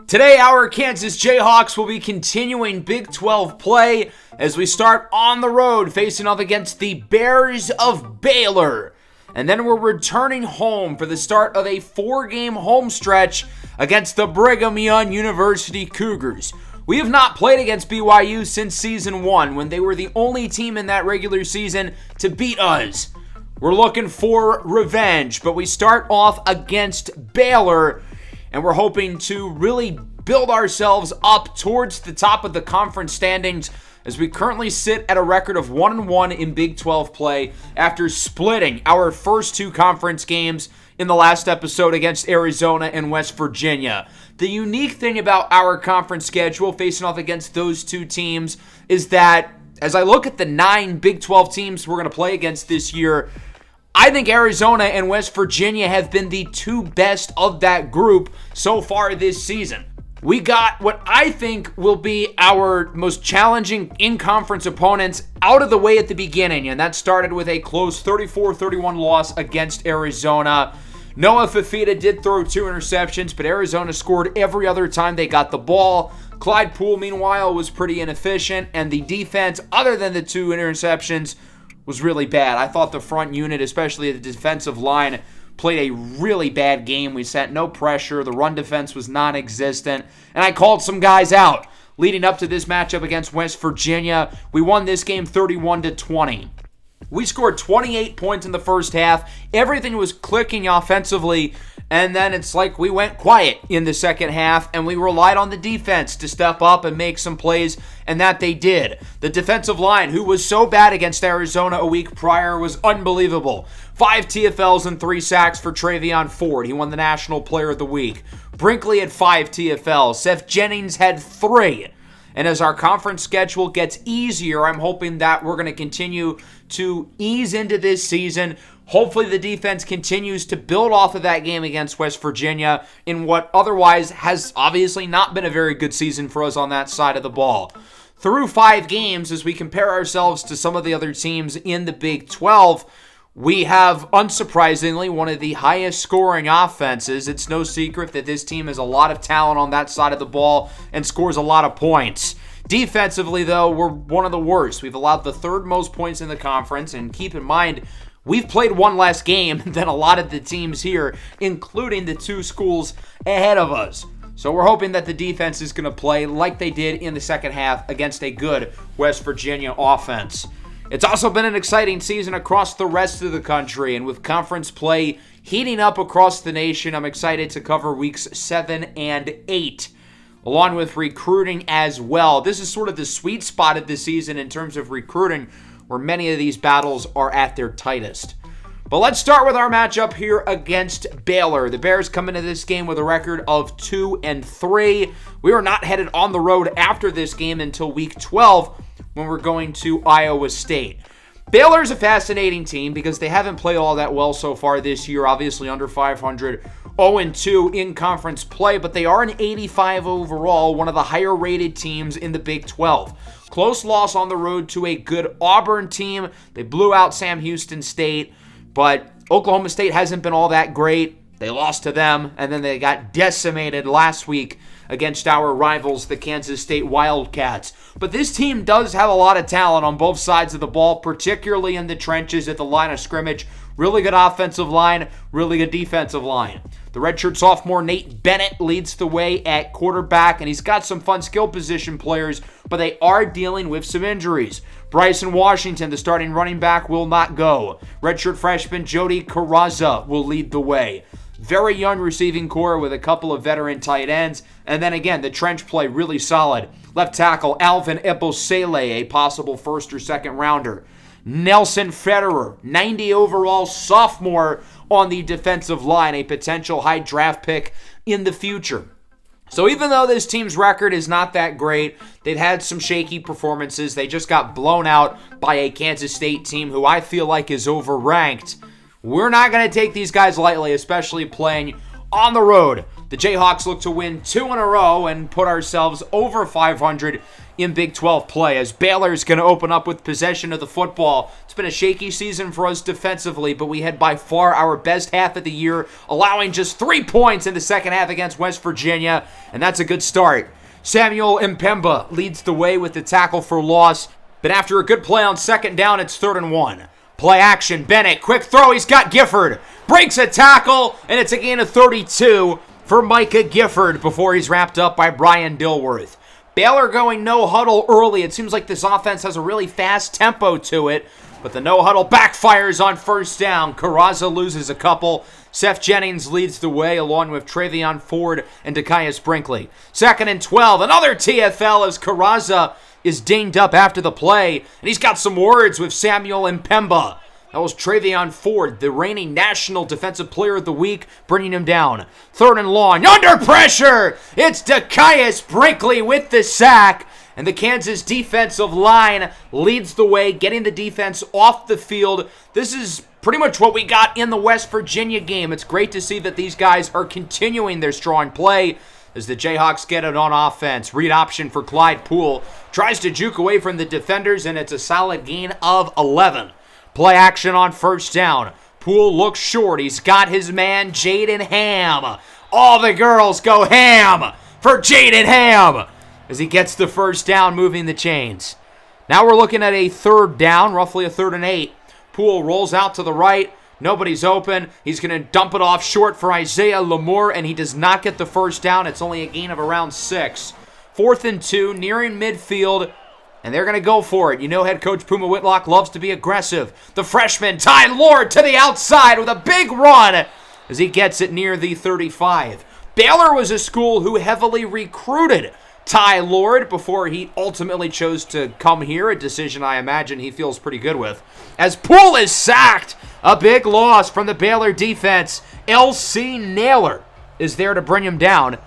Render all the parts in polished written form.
Today, our Kansas Jayhawks will be continuing Big 12 play as we start on the road facing off against the Bears of Baylor. And then we're returning home for the start of a 4-game home stretch against the Brigham Young University Cougars. We have not played against BYU since Season 1 when they were the only team in that regular season to beat us. We're looking for revenge, but we start off against Baylor, and we're hoping to really build ourselves up towards the top of the conference standings as we currently sit at a record of 1-1 in Big 12 play after splitting our first two conference games in the last episode against Arizona and West Virginia. The unique thing about our conference schedule facing off against those two teams is that as I look at the 9 Big 12 teams we're going to play against this year, I think Arizona and West Virginia have been the two best of that group so far this season. We got what I think will be our most challenging in-conference opponents out of the way at the beginning, and that started with a close 34-31 loss against Arizona. Noah Fafita did throw 2 interceptions, but Arizona scored every other time they got the ball. Clyde Poole, meanwhile, was pretty inefficient, and the defense, other than the 2 interceptions, was really bad. I thought the front unit, especially the defensive line, played a really bad game. We set no pressure. The run defense was non-existent. And I called some guys out leading up to this matchup against West Virginia. We won this game 31-20. We scored 28 points in the first half. Everything was clicking offensively. And then it's like we went quiet in the second half, and we relied on the defense to step up and make some plays, and that they did. The defensive line, who was so bad against Arizona a week prior, was unbelievable. 5 TFLs and 3 sacks for Travion Ford. He won the National Player of the Week. Brinkley had 5 TFLs. Seth Jennings had 3. And as our conference schedule gets easier, I'm hoping that we're going to continue to ease into this season. Hopefully the defense continues to build off of that game against West Virginia in what otherwise has obviously not been a very good season for us on that side of the ball. Through 5 games, as we compare ourselves to some of the other teams in the Big 12, we have, unsurprisingly, one of the highest scoring offenses. It's no secret that this team has a lot of talent on that side of the ball and scores a lot of points. Defensively, though, we're one of the worst. We've allowed the 3rd most points in the conference, and keep in mind, we've played one less game than a lot of the teams here, including the 2 schools ahead of us. So we're hoping that the defense is going to play like they did in the second half against a good West Virginia offense. It's also been an exciting season across the rest of the country, and with conference play heating up across the nation, I'm excited to cover weeks 7 and 8, along with recruiting as well. This is sort of the sweet spot of the season in terms of recruiting, where many of these battles are at their tightest. But let's start with our matchup here against Baylor. The Bears come into this game with a record of 2-3. We are not headed on the road after this game until week 12 when we're going to Iowa State. Baylor is a fascinating team because they haven't played all that well so far this year, obviously under 500, 0-2 in conference play, but they are an 85 overall, one of the higher rated teams in the Big 12. Close loss on the road to a good Auburn team. They blew out Sam Houston State, but Oklahoma State hasn't been all that great. They lost to them, and then they got decimated last week against our rivals, the Kansas State Wildcats. But this team does have a lot of talent on both sides of the ball, particularly in the trenches at the line of scrimmage. Really good offensive line, really good defensive line. The redshirt sophomore Nate Bennett leads the way at quarterback, and he's got some fun skill position players, but they are dealing with some injuries. Bryson Washington, the starting running back, will not go. Redshirt freshman Jody Carrazza will lead the way. Very young receiving core with a couple of veteran tight ends. And then again, the trench play really solid. Left tackle Alvin Ebosele, a possible 1st or 2nd rounder. Nelson Federer, 90 overall sophomore on the defensive line, a potential high draft pick in the future. So even though this team's record is not that great, they've had some shaky performances. They just got blown out by a Kansas State team who I feel like is overranked. We're not going to take these guys lightly, especially playing on the road The Jayhawks look to win 2 in a row and put ourselves over 500 in Big 12 play, as Baylor is going to open up with possession of the football. It's been a shaky season for us defensively, but we had by far our best half of the year, allowing just 3 points in the second half against West Virginia, and that's a good start. Samuel Mpemba leads the way with the tackle for loss, but after a good play on second down, it's 3rd and 1. Play action, Bennett, quick throw, he's got Gifford, breaks a tackle, and it's a gain of 32 for Micah Gifford before he's wrapped up by Brian Dilworth. Baylor going no huddle early. It seems like this offense has a really fast tempo to it, but the no huddle backfires on first down. Carrazza loses a couple. Seth Jennings leads the way along with Travion Ford and Dekias Brinkley. 2nd and 12, another TFL as Carrazza is dinged up after the play, and he's got some words with Samuel Mpemba. That was Travion Ford, the reigning National Defensive Player of the Week, bringing him down. 3rd and long, under pressure! It's Dekias Brinkley with the sack, and the Kansas defensive line leads the way, getting the defense off the field. This is pretty much what we got in the West Virginia game. It's great to see that these guys are continuing their strong play as the Jayhawks get it on offense. Read option for Clyde Poole. Tries to juke away from the defenders, and it's a solid gain of 11. Play action on first down. Poole looks short. He's got his man, Jaden Ham. All the girls go ham for Jaden Ham as he gets the first down, moving the chains. Now we're looking at a 3rd down, roughly a 3rd and 8. Poole rolls out to the right. Nobody's open. He's going to dump it off short for Isaiah Lamore, and he does not get the first down. It's only a gain of around 6. 4th and 2, nearing midfield. And they're going to go for it. You know head coach Puma Whitlock loves to be aggressive. The freshman, Ty Lord, to the outside with a big run as he gets it near the 35. Baylor was a school who heavily recruited Ty Lord before he ultimately chose to come here, a decision I imagine he feels pretty good with. As Poole is sacked, a big loss from the Baylor defense. L.C. Naylor is there to bring him down.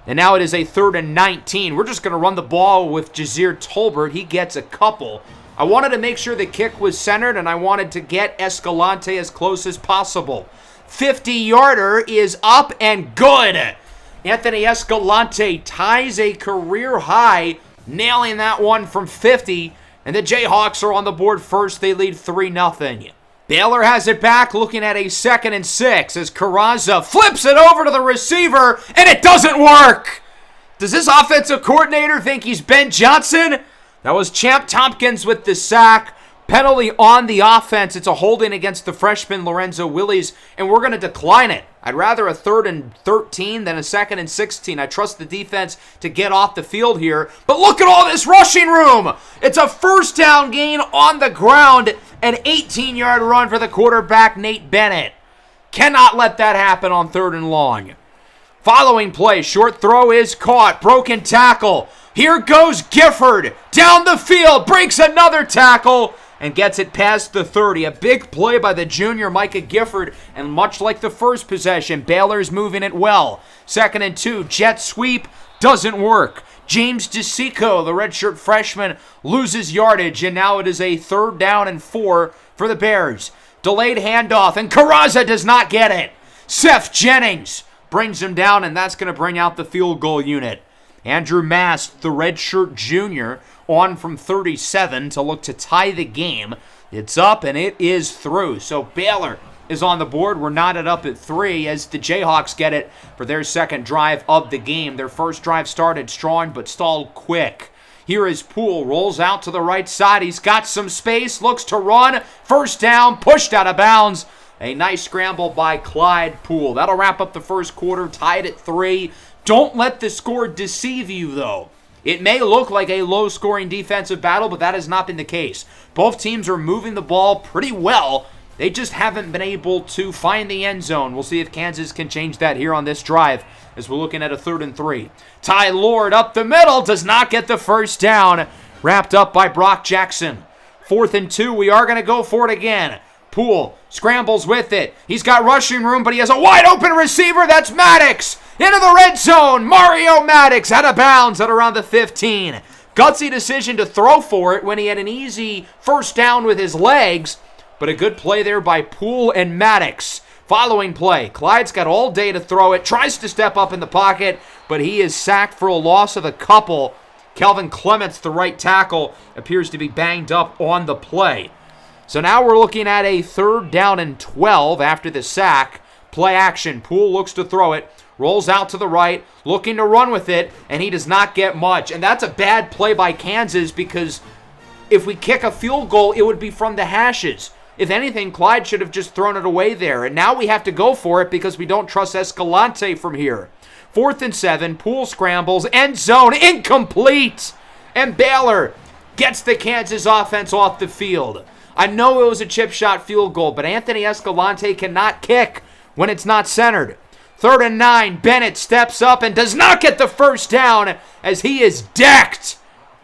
And now it is a 3rd and 19. We're just going to run the ball with Jazir Tolbert. He gets a couple. I wanted to make sure the kick was centered, and I wanted to get Escalante as close as possible. 50-yarder is up and good. Anthony Escalante ties a career high, nailing that one from 50. And the Jayhawks are on the board first. They lead 3-0. Baylor has it back, looking at a 2nd and 6 as Carrazza flips it over to the receiver, and it doesn't work. Does this offensive coordinator think he's Ben Johnson? That was Champ Tompkins with the sack. Penalty on the offense. It's a holding against the freshman Lorenzo Willies, and we're going to decline it. I'd rather a 3rd and 13 than a 2nd and 16. I trust the defense to get off the field here. But look at all this rushing room. It's a first down gain on the ground. An 18-yard run for the quarterback, Nate Bennett. Cannot let that happen on 3rd and long. Following play, short throw is caught. Broken tackle. Here goes Gifford. Down the field. Breaks another tackle and gets it past the 30. A big play by the junior Micah Gifford, and much like the first possession, Baylor's moving it well. 2nd and 2, jet sweep, doesn't work. James DeSico, the redshirt freshman, loses yardage, and now it is a 3rd down and 4 for the Bears. Delayed handoff, and Carrazza does not get it. Seth Jennings brings him down, and that's going to bring out the field goal unit. Andrew Mast, the redshirt junior, on from 37 to look to tie the game. It's up, and it is through. So Baylor is on the board. We're knotted up at 3 as the Jayhawks get it for their 2nd drive of the game. Their first drive started strong but stalled quick. Here is Poole, rolls out to the right side. He's got some space, looks to run. First down, pushed out of bounds. A nice scramble by Clyde Poole. That'll wrap up the first quarter, tied at 3. Don't let the score deceive you, though. It may look like a low-scoring defensive battle, but that has not been the case. Both teams are moving the ball pretty well. They just haven't been able to find the end zone. We'll see if Kansas can change that here on this drive as we're looking at a 3rd and 3. Ty Lord up the middle, does not get the first down. Wrapped up by Brock Jackson. 4th and 2, we are going to go for it again. Poole scrambles with it. He's got rushing room, but he has a wide-open receiver. That's Maddox. Into the red zone. Mario Maddox out of bounds at around the 15. Gutsy decision to throw for it when he had an easy first down with his legs, but a good play there by Poole and Maddox. Following play, Clyde's got all day to throw it, tries to step up in the pocket, but he is sacked for a loss of a couple. Kelvin Clements, the right tackle, appears to be banged up on the play. So now we're looking at a 3rd down and 12 after the sack. Play action, Poole looks to throw it, rolls out to the right, looking to run with it, and he does not get much. And that's a bad play by Kansas because if we kick a field goal, it would be from the hashes. If anything, Clyde should have just thrown it away there. And now we have to go for it because we don't trust Escalante from here. 4th and 7, Poole scrambles, end zone, incomplete. And Baylor gets the Kansas offense off the field. I know it was a chip shot field goal, but Anthony Escalante cannot kick when it's not centered. 3rd and 9, Bennett steps up and does not get the first down as he is decked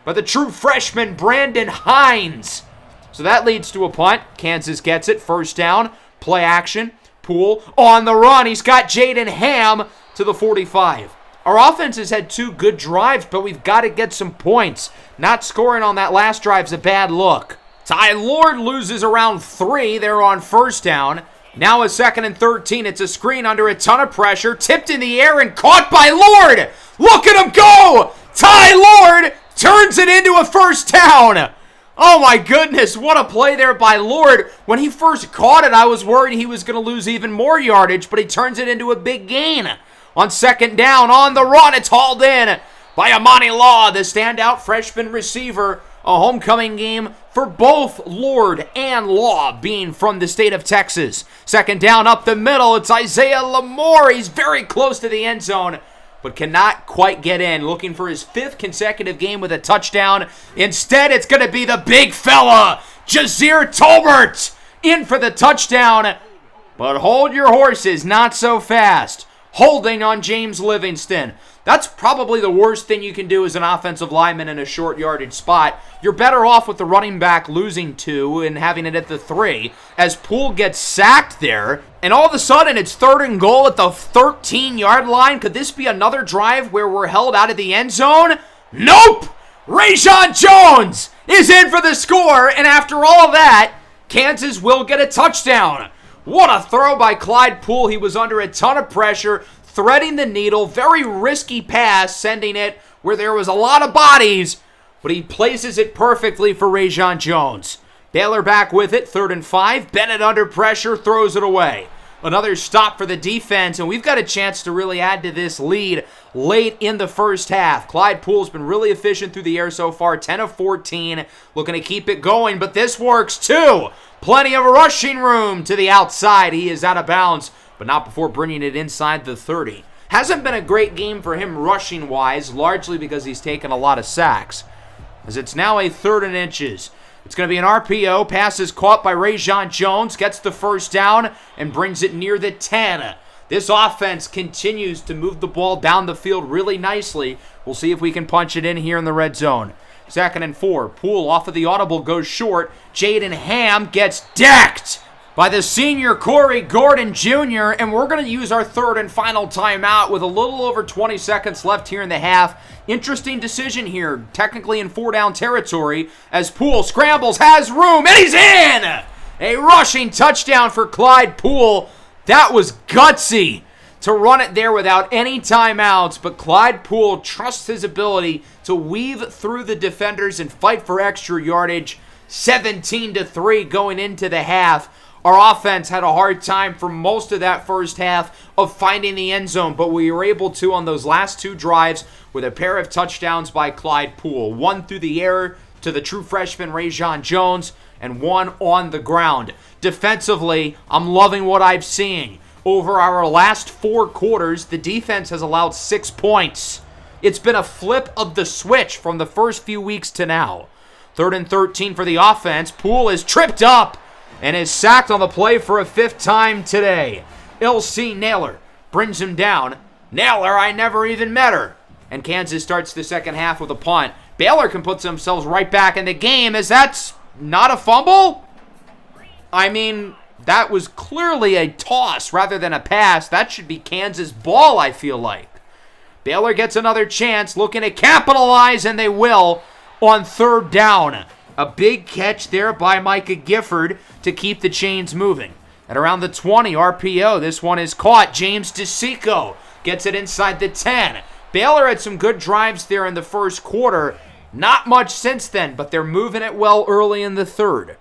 by the true freshman Brandon Hines. So that leads to a punt. Kansas gets it, 1st down, play action. Poole on the run. He's got Jaden Ham to the 45. Our offense has had 2 good drives, but we've got to get some points. Not scoring on that last drive is a bad look. Ty Lord loses around 3 there on 1st down. Now a 2nd and 13. It's a screen under a ton of pressure. Tipped in the air and caught by Lord. Look at him go. Ty Lord turns it into a 1st down. Oh my goodness, what a play there by Lord. When he first caught it, I was worried he was going to lose even more yardage, but he turns it into a big gain. On 2nd down, on the run, it's hauled in by Amani Law, the standout freshman receiver. A homecoming game for both Lord and Law being from the state of Texas. 2nd down up the middle, it's Isaiah Lamore. He's very close to the end zone, but cannot quite get in. Looking for his 5th consecutive game with a touchdown. Instead, it's going to be the big fella, Jazir Tolbert, in for the touchdown. But hold your horses, not so fast. Holding on James Livingston. That's probably the worst thing you can do as an offensive lineman in a short yardage spot. You're better off with the running back losing 2 and having it at the 3 as Poole gets sacked there. And all of a sudden, it's 3rd and goal at the 13-yard line. Could this be another drive where we're held out of the end zone? Nope! Rajon Jones is in for the score, and after all of that, Kansas will get a touchdown. What a throw by Clyde Poole. He was under a ton of pressure, threading the needle, very risky pass, sending it where there was a lot of bodies, but he places it perfectly for Rajon Jones. Baylor back with it, 3rd and 5. Bennett under pressure, throws it away. Another stop for the defense, and we've got a chance to really add to this lead late in the 1st half. Clyde Poole's been really efficient through the air so far, 10 of 14, looking to keep it going, but this works too. Plenty of rushing room to the outside. He is out of bounds, but not before bringing it inside the 30. Hasn't been a great game for him rushing-wise, largely because he's taken a lot of sacks. As it's now a 3rd and inches. It's going to be an RPO. Pass is caught by Rajon Jones. Gets the 1st down and brings it near the 10. This offense continues to move the ball down the field really nicely. We'll see if we can punch it in here in the red zone. 2nd and 4. Poole off of the audible goes short. Jaden Ham gets decked by the senior Corey Gordon Jr. And we're going to use our 3rd and final timeout with a little over 20 seconds left here in the half. Interesting decision here, technically in 4-down territory, as Poole scrambles, has room, and he's in! A rushing touchdown for Clyde Poole. That was gutsy to run it there without any timeouts, but Clyde Poole trusts his ability to weave through the defenders and fight for extra yardage. 17-3 going into the half. Our offense had a hard time for most of that 1st half of finding the end zone, but we were able to on those last 2 drives with a pair of touchdowns by Clyde Poole. One through the air to the true freshman Rajon Jones, and one on the ground. Defensively, I'm loving what I'm seeing. Over our last 4 quarters, the defense has allowed 6 points. It's been a flip of the switch from the first few weeks to now. 3rd and 13 for the offense. Poole is tripped up and is sacked on the play for a 5th time today. L.C. Naylor brings him down. Naylor, I never even met her. And Kansas starts the 2nd half with a punt. Baylor can put themselves right back in the game, as that's not a fumble. I mean, that was clearly a toss rather than a pass. That should be Kansas ball, I feel like. Baylor gets another chance, looking to capitalize, and they will on 3rd down. A big catch there by Micah Gifford to keep the chains moving. At around the 20, RPO. This one is caught. James DeSico gets it inside the 10. Baylor had some good drives there in the first quarter. Not much since then, but they're moving it well early in the third.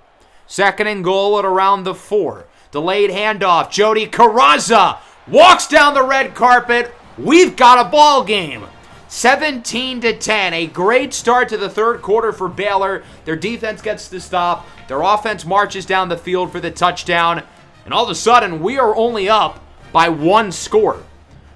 Second and goal at around the 4. Delayed handoff. Jody Carrazza walks down the red carpet. We've got a ball game. 17-10. A great start to the third quarter for Baylor. Their defense gets the stop. Their offense marches down the field for the touchdown. And all of a sudden, we are only up by 1 score.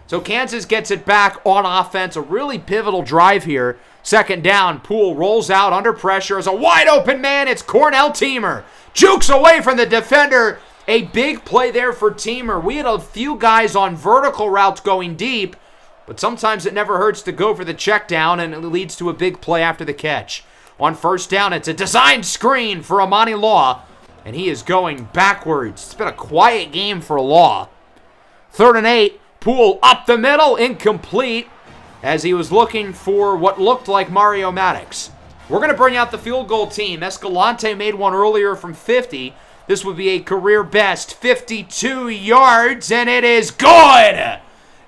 So Kansas gets it back on offense. A really pivotal drive here. Second down, Poole rolls out under pressure as a wide open man. It's Cornell Teamer. Jukes away from the defender. A big play there for Teamer. We had a few guys on vertical routes going deep, but sometimes it never hurts to go for the check down, and it leads to a big play after the catch. On first down, it's a designed screen for Amani Law, and he is going backwards. It's been a quiet game for Law. 3rd and 8, Poole up the middle, incomplete, as he was looking for what looked like Mario Maddox. We're going to bring out the field goal team. Escalante made one earlier from 50. This would be a career best 52 yards, and it is good!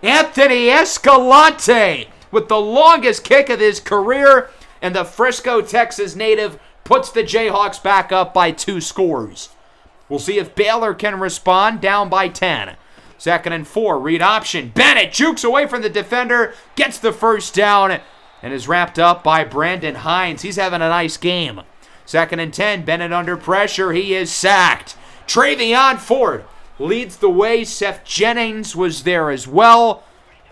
Anthony Escalante with the longest kick of his career, and the Frisco, Texas native puts the Jayhawks back up by 2 scores. We'll see if Baylor can respond, down by 10. 2nd and 4, read option. Bennett jukes away from the defender, gets the first down, and is wrapped up by Brandon Hines. He's having a nice game. 2nd and 10, Bennett under pressure. He is sacked. Travion Ford leads the way. Seth Jennings was there as well.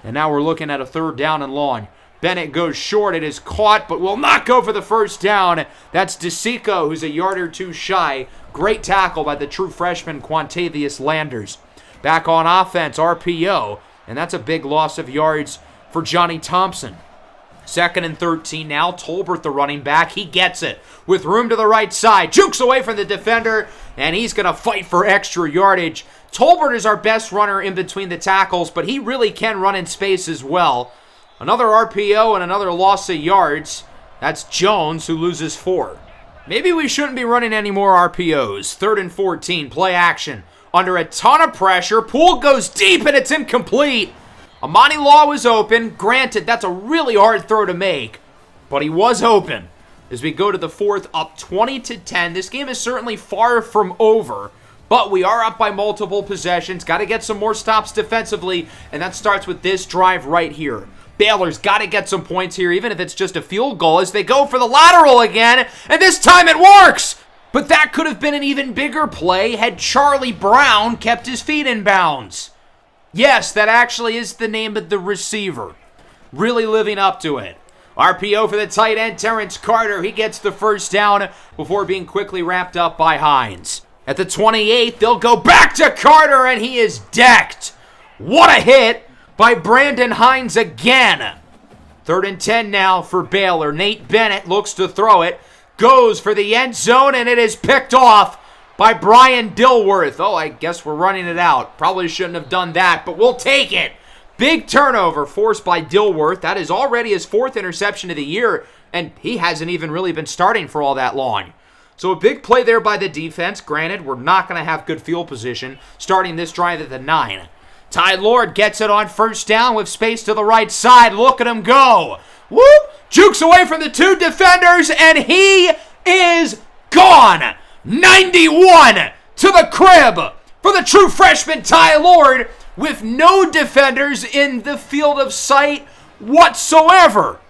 And now we're looking at a 3rd down and long. Bennett goes short. It is caught, but will not go for the first down. That's DeSico, who's a yard or 2 shy. Great tackle by the true freshman Quantavius Landers. Back on offense, RPO. And that's a big loss of yards for Johnny Thompson. 2nd and 13 now. Tolbert, the running back, he gets it with room to the right side. Jukes away from the defender, and he's going to fight for extra yardage. Tolbert is our best runner in between the tackles, but he really can run in space as well. Another RPO and another loss of yards. That's Jones, who loses 4. Maybe we shouldn't be running any more RPOs. 3rd and 14, play action. Under a ton of pressure, Poole goes deep, and it's incomplete. Amani Law was open. Granted, that's a really hard throw to make, but he was open. As we go to the 4th, up 20-10. This game is certainly far from over, but we are up by multiple possessions. Got to get some more stops defensively, and that starts with this drive right here. Baylor's got to get some points here, even if it's just a field goal, as they go for the lateral again, and this time it works! But that could have been an even bigger play had Charlie Brown kept his feet in bounds. Yes, that actually is the name of the receiver. Really living up to it. RPO for the tight end, Terrence Carter. He gets the first down before being quickly wrapped up by Hines. At the 28, they'll go back to Carter, and he is decked. What a hit by Brandon Hines again. 3rd and 10 now for Baylor. Nate Bennett looks to throw it. Goes for the end zone, and it is picked off by Brian Dilworth. Oh, I guess we're running it out. Probably shouldn't have done that, but we'll take it. Big turnover forced by Dilworth. That is already his 4th interception of the year, and he hasn't even really been starting for all that long. So a big play there by the defense. Granted, we're not going to have good field position starting this drive at the 9. Ty Lord gets it on first down with space to the right side. Look at him go. Whoop! Jukes away from the 2 defenders, and he is gone. 91 to the crib for the true freshman Ty Lord with no defenders in the field of sight whatsoever.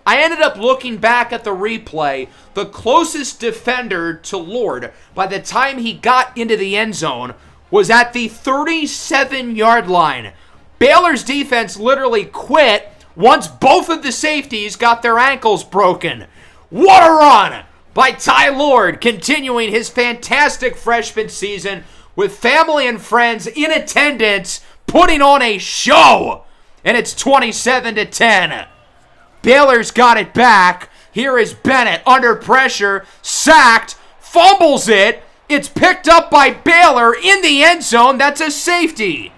I ended up looking back at the replay. The closest defender to Lord by the time he got into the end zone was at the 37-yard line. Baylor's defense literally quit once both of the safeties got their ankles broken. What a run by Ty Lord, continuing his fantastic freshman season with family and friends in attendance, putting on a show. And it's 27-10. Baylor's got it back. Here is Bennett under pressure, sacked, fumbles it. It's picked up by Baylor in the end zone. That's a safety.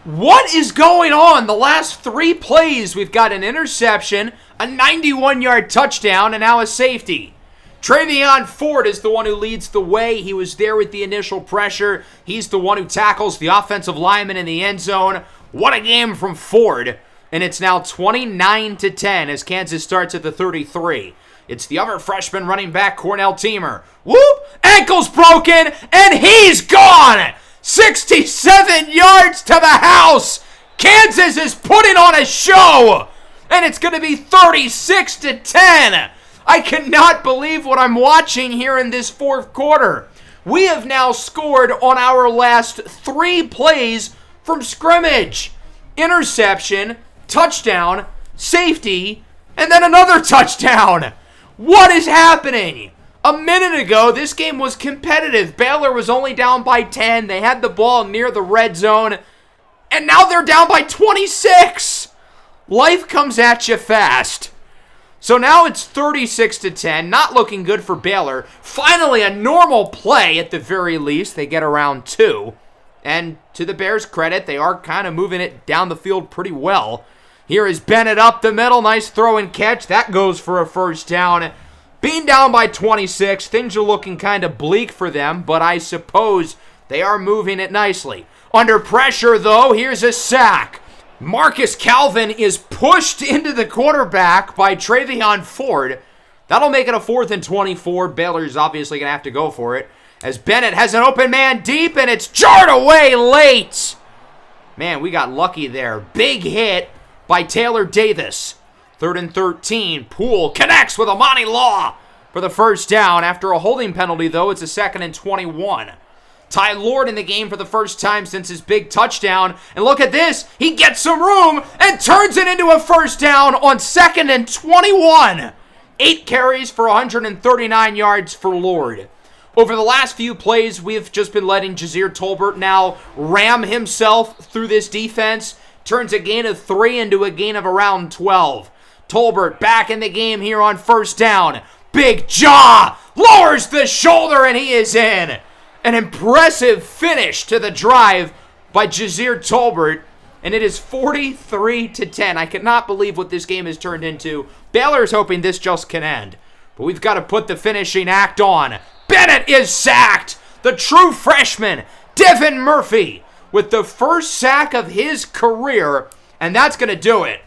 What is going on? The last 3 plays, we've got an interception, a 91-yard touchdown, and now a safety. Travion Ford is the one who leads the way. He was there with the initial pressure. He's the one who tackles the offensive lineman in the end zone. What a game from Ford. And it's now 29-10 as Kansas starts at the 33. It's the other freshman running back, Cornell Teamer. Whoop! Ankle's broken, and he's gone! 67 yards to the house! Kansas is putting on a show! And it's going to be 36-10! I cannot believe what I'm watching here in this fourth quarter. We have now scored on our last 3 plays from scrimmage. Interception, touchdown, safety, and then another touchdown. What is happening? A minute ago, this game was competitive. Baylor was only down by 10. They had the ball near the red zone. And now they're down by 26. Life comes at you fast. So now it's 36-10, not looking good for Baylor. Finally, a normal play at the very least. They get around 2. And to the Bears' credit, they are kind of moving it down the field pretty well. Here is Bennett up the middle. Nice throw and catch. That goes for a first down. Being down by 26, things are looking kind of bleak for them, but I suppose they are moving it nicely. Under pressure, though, here's a sack. Marcus Calvin is pushed into the quarterback by Travion Ford. That'll make it a 4th and 24. Baylor's obviously going to have to go for it, as Bennett has an open man deep, and it's jarred away late. Man, we got lucky there. Big hit by Taylor Davis. 3rd and 13. Poole connects with Amani Law for the first down. After a holding penalty, though, it's a 2nd and 21. Ty Lord in the game for the first time since his big touchdown. And look at this. He gets some room and turns it into a first down on 2nd and 21. 8 carries for 139 yards for Lord. Over the last few plays, we've just been letting Jazir Tolbert now ram himself through this defense. Turns a gain of 3 into a gain of around 12. Tolbert back in the game here on first down. Big jaw. Lowers the shoulder and he is in. An impressive finish to the drive by Jazir Tolbert, and it is 43-10. I cannot believe what this game has turned into. Baylor's hoping this just can end, but we've got to put the finishing act on. Bennett is sacked. The true freshman, Devin Murphy, with the first sack of his career, and that's going to do it.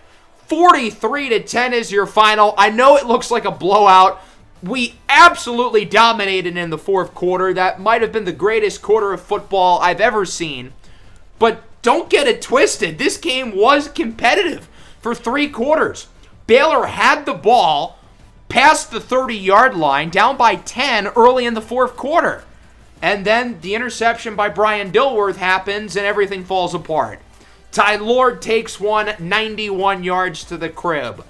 43-10 is your final. I know it looks like a blowout. We absolutely dominated in the fourth quarter. That might have been the greatest quarter of football I've ever seen. But don't get it twisted. This game was competitive for 3 quarters. Baylor had the ball past the 30-yard line, down by 10 early in the fourth quarter. And then the interception by Brian Dilworth happens and everything falls apart. Ty Lord takes one 91 yards to the crib.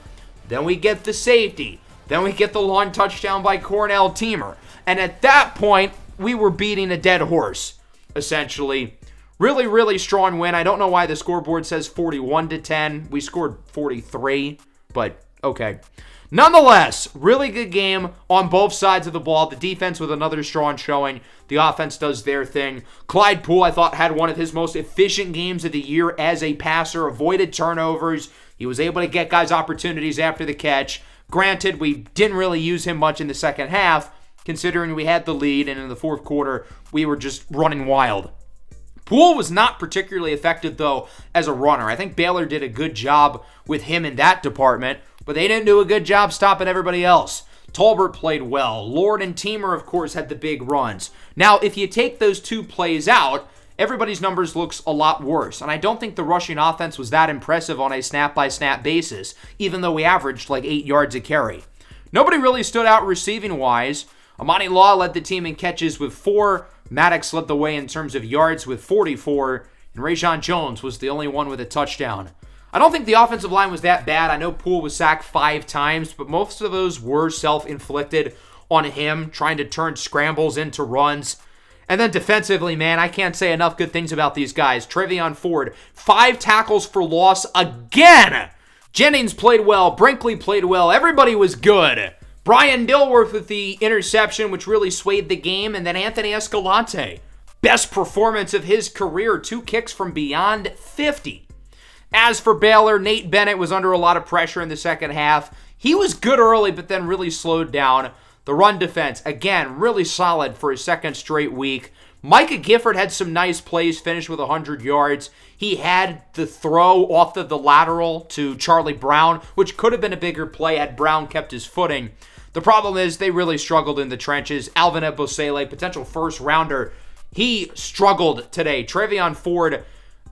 Then we get the safety. Then we get the long touchdown by Cornell Teamer. And at that point, we were beating a dead horse, essentially. Really, really strong win. I don't know why the scoreboard says 41-10. We scored 43, but okay. Nonetheless, really good game on both sides of the ball. The defense with another strong showing. The offense does their thing. Clyde Poole, I thought, had one of his most efficient games of the year as a passer. Avoided turnovers. He was able to get guys opportunities after the catch. Granted, we didn't really use him much in the second half, considering we had the lead, and in the fourth quarter, we were just running wild. Poole was not particularly effective, though, as a runner. I think Baylor did a good job with him in that department, but they didn't do a good job stopping everybody else. Tolbert played well. Lord and Teamer, of course, had the big runs. Now, if you take those 2 plays out, everybody's numbers looks a lot worse. And I don't think the rushing offense was that impressive on a snap-by-snap basis, even though we averaged like 8 yards a carry. Nobody really stood out receiving-wise. Amani Law led the team in catches with 4. Maddox led the way in terms of yards with 44. And Rajon Jones was the only one with a touchdown. I don't think the offensive line was that bad. I know Poole was sacked 5 times, but most of those were self-inflicted on him, trying to turn scrambles into runs. And then defensively, man, I can't say enough good things about these guys. Travion Ford, 5 tackles for loss again. Jennings played well. Brinkley played well. Everybody was good. Brian Dilworth with the interception, which really swayed the game. And then Anthony Escalante, best performance of his career. 2 kicks from beyond 50. As for Baylor, Nate Bennett was under a lot of pressure in the second half. He was good early, but then really slowed down. The run defense, again, really solid for his second straight week. Micah Gifford had some nice plays, finished with 100 yards. He had the throw off of the lateral to Charlie Brown, which could have been a bigger play had Brown kept his footing. The problem is they really struggled in the trenches. Alvin Ebosele, potential first rounder, he struggled today. Travion Ford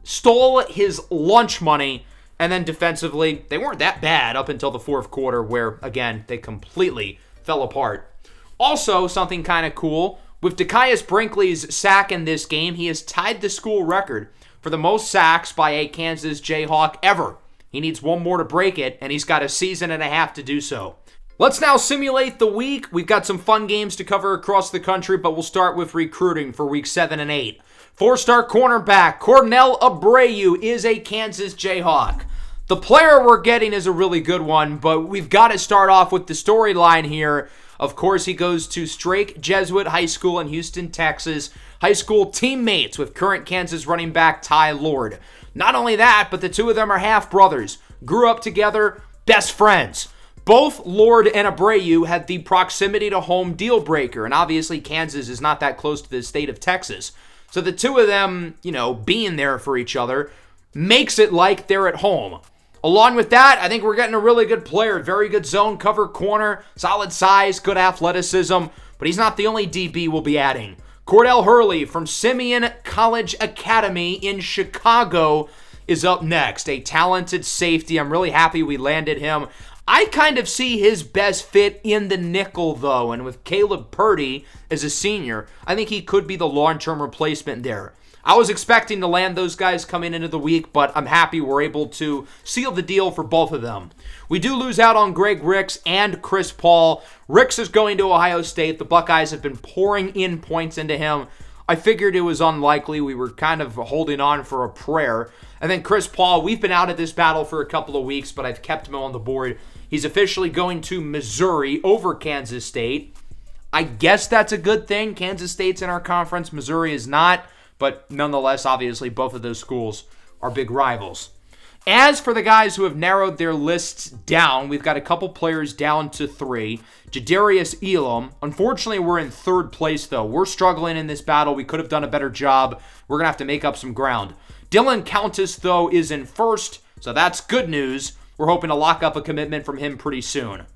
stole his lunch money, and then defensively, they weren't that bad up until the fourth quarter where, again, they completely fell apart. Also, something kind of cool, with Dekias Brinkley's sack in this game, he has tied the school record for the most sacks by a Kansas Jayhawk ever. He needs one more to break it, and he's got a season and a half to do so. Let's now simulate the week. We've got some fun games to cover across the country, but we'll start with recruiting for week 7 and 8. Four-star cornerback Cornell Abreu is a Kansas Jayhawk. The player we're getting is a really good one, but we've got to start off with the storyline here. Of course, he goes to Strake Jesuit High School in Houston, Texas. High school teammates with current Kansas running back Ty Lord. Not only that, but the two of them are half-brothers. Grew up together, best friends. Both Lord and Abreu had the proximity to home deal breaker, and obviously Kansas is not that close to the state of Texas. So the two of them, being there for each other makes it like they're at home. Along with that, I think we're getting a really good player. Very good zone cover corner, solid size, good athleticism, but he's not the only DB we'll be adding. Cordell Hurley from Simeon College Academy in Chicago is up next. A talented safety. I'm really happy we landed him. I kind of see his best fit in the nickel, though, and with Caleb Purdy as a senior, I think he could be the long-term replacement there. I was expecting to land those guys coming into the week, but I'm happy we're able to seal the deal for both of them. We do lose out on Greg Ricks and Chris Paul. Ricks is going to Ohio State. The Buckeyes have been pouring in points into him. I figured it was unlikely. We were kind of holding on for a prayer. And then Chris Paul, we've been out of this battle for a couple of weeks, but I've kept him on the board. He's officially going to Missouri over Kansas State. I guess that's a good thing. Kansas State's in our conference. Missouri is not. But nonetheless, obviously, both of those schools are big rivals. As for the guys who have narrowed their lists down, we've got a couple players down to 3. Jadarius Elam. Unfortunately, we're in third place, though. We're struggling in this battle. We could have done a better job. We're going to have to make up some ground. Dylan Countess, though, is in first, so that's good news. We're hoping to lock up a commitment from him pretty soon.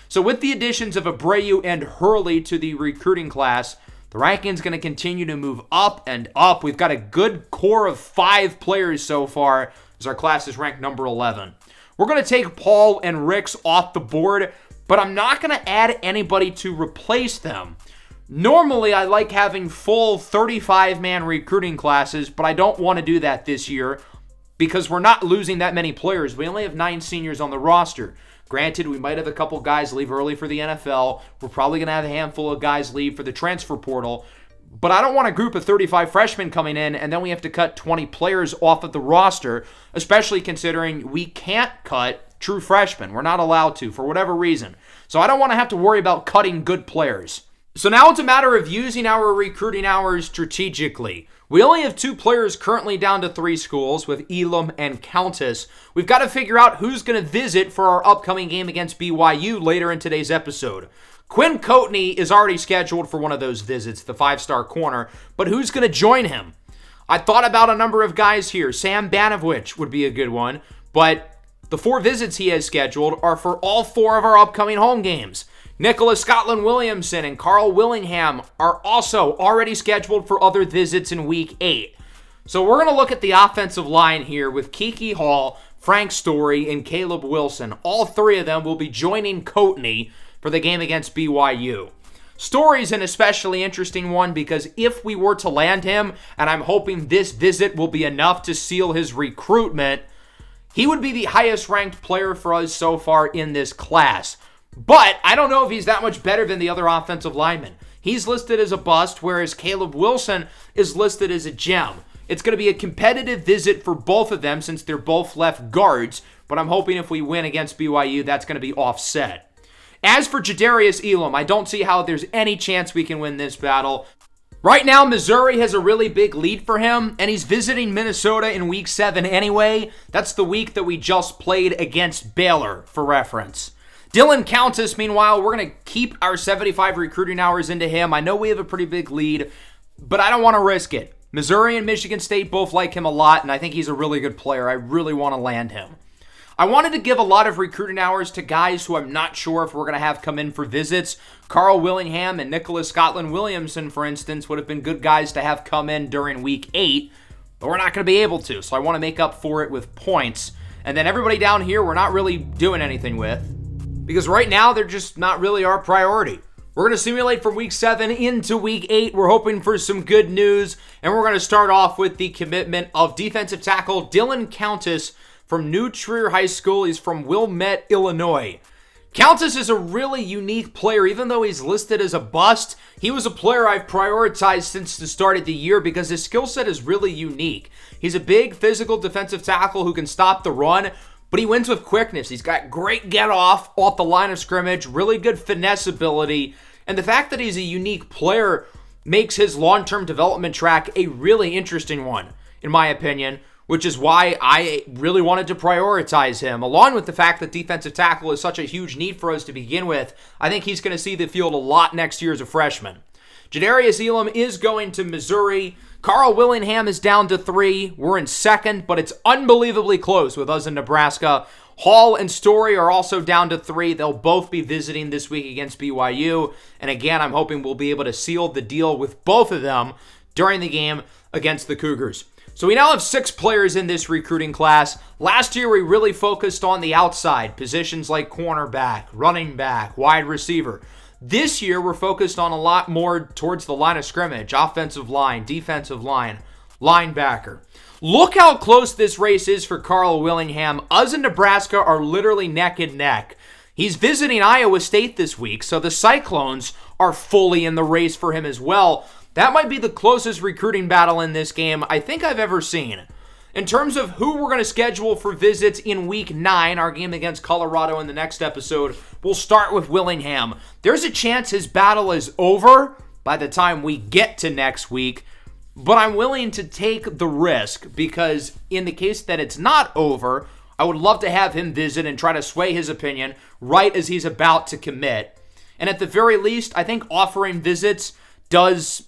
So with the additions of Abreu and Hurley to the recruiting class, the ranking's going to continue to move up and up. We've got a good core of 5 players so far, as our class is ranked number 11. We're going to take Paul and Ricks off the board, but I'm not going to add anybody to replace them. Normally, I like having full 35-man recruiting classes, but I don't want to do that this year because we're not losing that many players. We only have 9 seniors on the roster. Granted, we might have a couple guys leave early for the NFL. We're probably going to have a handful of guys leave for the transfer portal. But I don't want a group of 35 freshmen coming in and then we have to cut 20 players off of the roster, especially considering we can't cut true freshmen. We're not allowed to for whatever reason. So I don't want to have to worry about cutting good players. So now it's a matter of using our recruiting hours strategically. We only have 2 players currently down to 3 schools with Elam and Countess. We've got to figure out who's going to visit for our upcoming game against BYU later in today's episode. Quinn Coatney is already scheduled for one of those visits, the 5-star corner, but who's going to join him? I thought about a number of guys here. Sam Banovich would be a good one, but the 4 visits he has scheduled are for all 4 of our upcoming home games. Nicholas Scotland-Williamson and Carl Willingham are also already scheduled for other visits in Week 8. So we're going to look at the offensive line here with Kiki Hall, Frank Story, and Caleb Wilson. All 3 of them will be joining Coatney for the game against BYU. Story's an especially interesting one because if we were to land him, and I'm hoping this visit will be enough to seal his recruitment, he would be the highest ranked player for us so far in this class. But I don't know if he's that much better than the other offensive linemen. He's listed as a bust, whereas Caleb Wilson is listed as a gem. It's going to be a competitive visit for both of them since they're both left guards, but I'm hoping if we win against BYU, that's going to be offset. As for Jadarius Elam, I don't see how there's any chance we can win this battle. Right now, Missouri has a really big lead for him, and he's visiting Minnesota in Week 7 anyway. That's the week that we just played against Baylor, for reference. Dylan Countess, meanwhile, we're going to keep our 75 recruiting hours into him. I know we have a pretty big lead, but I don't want to risk it. Missouri and Michigan State both like him a lot, and I think he's a really good player. I really want to land him. I wanted to give a lot of recruiting hours to guys who I'm not sure if we're going to have come in for visits. Carl Willingham and Nicholas Scotland-Williamson, for instance, would have been good guys to have come in during week 8, but we're not going to be able to, so I want to make up for it with points. And then everybody down here we're not really doing anything with, because right now they're just not really our priority. We're going to simulate from week 7 into week 8. We're hoping for some good news, and we're going to start off with the commitment of defensive tackle Dylan Countess from New Trier High School. He's from Wilmette, Illinois. Countess is a really unique player. Even though he's listed as a bust, he was a player I've prioritized since the start of the year because his skill set is really unique. He's a big physical defensive tackle who can stop the run, but he wins with quickness. He's got great get-off off the line of scrimmage, really good finesse ability, and the fact that he's a unique player makes his long-term development track a really interesting one, in my opinion, which is why I really wanted to prioritize him. Along with the fact that defensive tackle is such a huge need for us to begin with, I think he's going to see the field a lot next year as a freshman. Jadarius Elam is going to Missouri. Carl Willingham is down to 3. We're in second, but it's unbelievably close with us in Nebraska. Hall and Story are also down to 3. They'll both be visiting this week against BYU. And again, I'm hoping we'll be able to seal the deal with both of them during the game against the Cougars. So we now have 6 players in this recruiting class. Last year, we really focused on the outside, positions like cornerback, running back, wide receiver. This year, we're focused on a lot more towards the line of scrimmage, offensive line, defensive line, linebacker. Look how close this race is for Carl Willingham. Us and Nebraska are literally neck and neck. He's visiting Iowa State this week, so the Cyclones are fully in the race for him as well. That might be the closest recruiting battle in this game I think I've ever seen. In terms of who we're going to schedule for visits in week 9, our game against Colorado in the next episode, we'll start with Willingham. There's a chance his battle is over by the time we get to next week, but I'm willing to take the risk because in the case that it's not over, I would love to have him visit and try to sway his opinion right as he's about to commit. And at the very least, I think offering visits does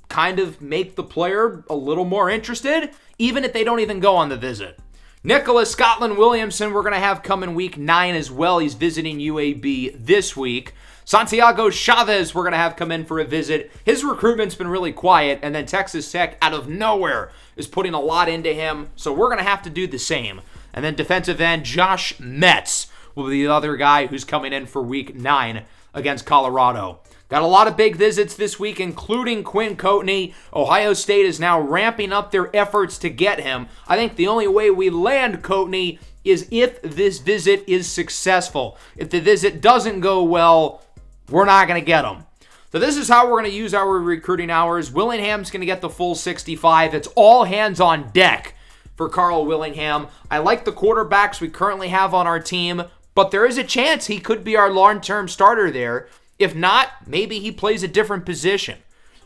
kind of make the player a little more interested, even if they don't even go on the visit. Nicholas Scotland-Williamson, we're going to have come in week 9 as well. He's visiting UAB this week. Santiago Chavez, we're going to have come in for a visit. His recruitment's been really quiet, and then Texas Tech, out of nowhere, is putting a lot into him, so we're going to have to do the same. And then defensive end Josh Metz will be the other guy who's coming in for week 9 against Colorado. Got a lot of big visits this week, including Quinn Coatney. Ohio State is now ramping up their efforts to get him. I think the only way we land Coatney is if this visit is successful. If the visit doesn't go well, we're not going to get him. So this is how we're going to use our recruiting hours. Willingham's going to get the full 65. It's all hands on deck for Carl Willingham. I like the quarterbacks we currently have on our team, but there is a chance he could be our long-term starter there. If not, maybe he plays a different position.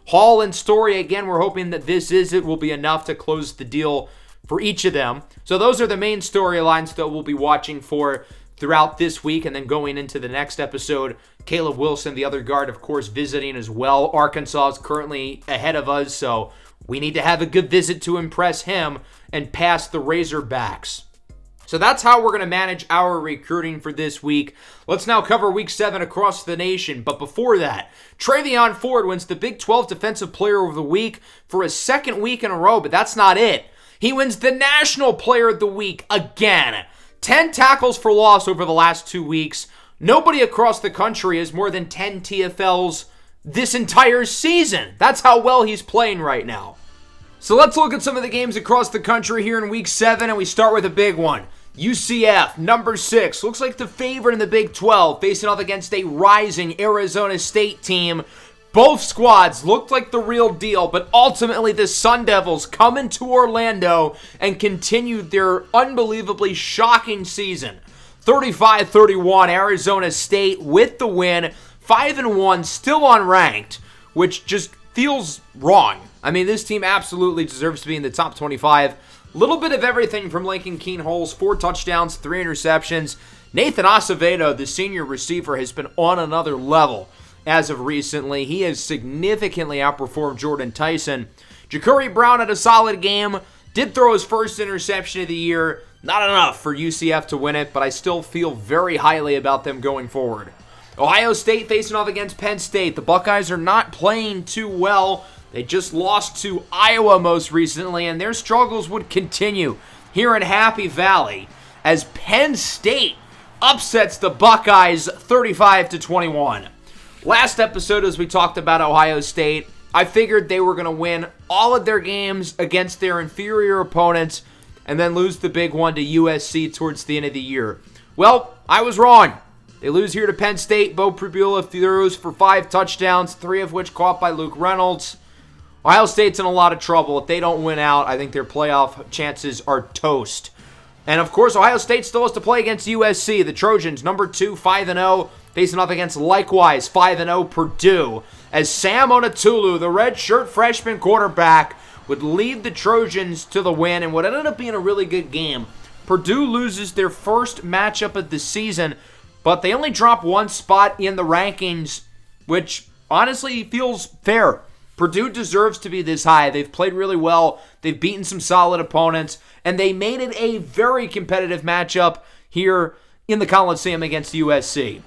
Hall and Story, again, we're hoping that this visit will be enough to close the deal for each of them. So those are the main storylines that we'll be watching for throughout this week and then going into the next episode. Caleb Wilson, the other guard, of course, visiting as well. Arkansas is currently ahead of us, so we need to have a good visit to impress him and pass the Razorbacks. So that's how we're going to manage our recruiting for this week. Let's now cover week 7 across the nation. But before that, Travion Ford wins the Big 12 Defensive Player of the Week for a second week in a row, but that's not it. He wins the National Player of the Week again. 10 tackles for loss over the last 2 weeks. Nobody across the country has more than 10 TFLs this entire season. That's how well he's playing right now. So let's look at some of the games across the country here in week 7, and we start with a big one. UCF, number 6, looks like the favorite in the Big 12, facing off against a rising Arizona State team. Both squads looked like the real deal, but ultimately the Sun Devils come into Orlando and continued their unbelievably shocking season. 35-31, Arizona State with the win, 5-1, still unranked, which just feels wrong. I mean, this team absolutely deserves to be in the top 25. Little bit of everything from Lincoln Keen Holes, 4 touchdowns, 3 interceptions. Nathan Acevedo, the senior receiver, has been on another level as of recently. He has significantly outperformed Jordan Tyson. Ja'Cory Brown had a solid game, did throw his first interception of the year. Not enough for UCF to win it, but I still feel very highly about them going forward. Ohio State facing off against Penn State. The Buckeyes are not playing too well. They just lost to Iowa most recently, and their struggles would continue here in Happy Valley as Penn State upsets the Buckeyes 35-21. Last episode, as we talked about Ohio State, I figured they were going to win all of their games against their inferior opponents and then lose the big one to USC towards the end of the year. Well, I was wrong. They lose here to Penn State. Bo Pribula throws for 5 touchdowns, 3 of which caught by Luke Reynolds. Ohio State's in a lot of trouble. If they don't win out, I think their playoff chances are toast. And of course, Ohio State still has to play against USC. The Trojans, number 2, 5-0, facing off against likewise 5-0 Purdue. As Sam Onatulu, the redshirt freshman quarterback, would lead the Trojans to the win in what ended up being a really good game. Purdue loses their first matchup of the season, but they only drop 1 spot in the rankings, which honestly feels fair. Purdue deserves to be this high. They've played really well. They've beaten some solid opponents, and they made it a very competitive matchup here in the Coliseum against USC.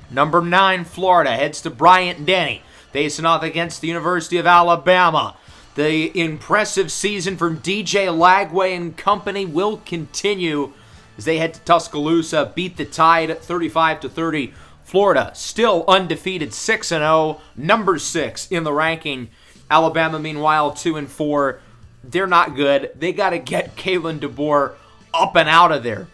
Number 9, Florida heads to Bryant-Denny, facing off against the University of Alabama. The impressive season from DJ Lagway and company will continue as they head to Tuscaloosa, beat the Tide 35-30. Florida still undefeated, 6-0, number 6 in the ranking. Alabama, meanwhile, 2-4. They're not good. They got to get Kalen DeBoer up and out of there.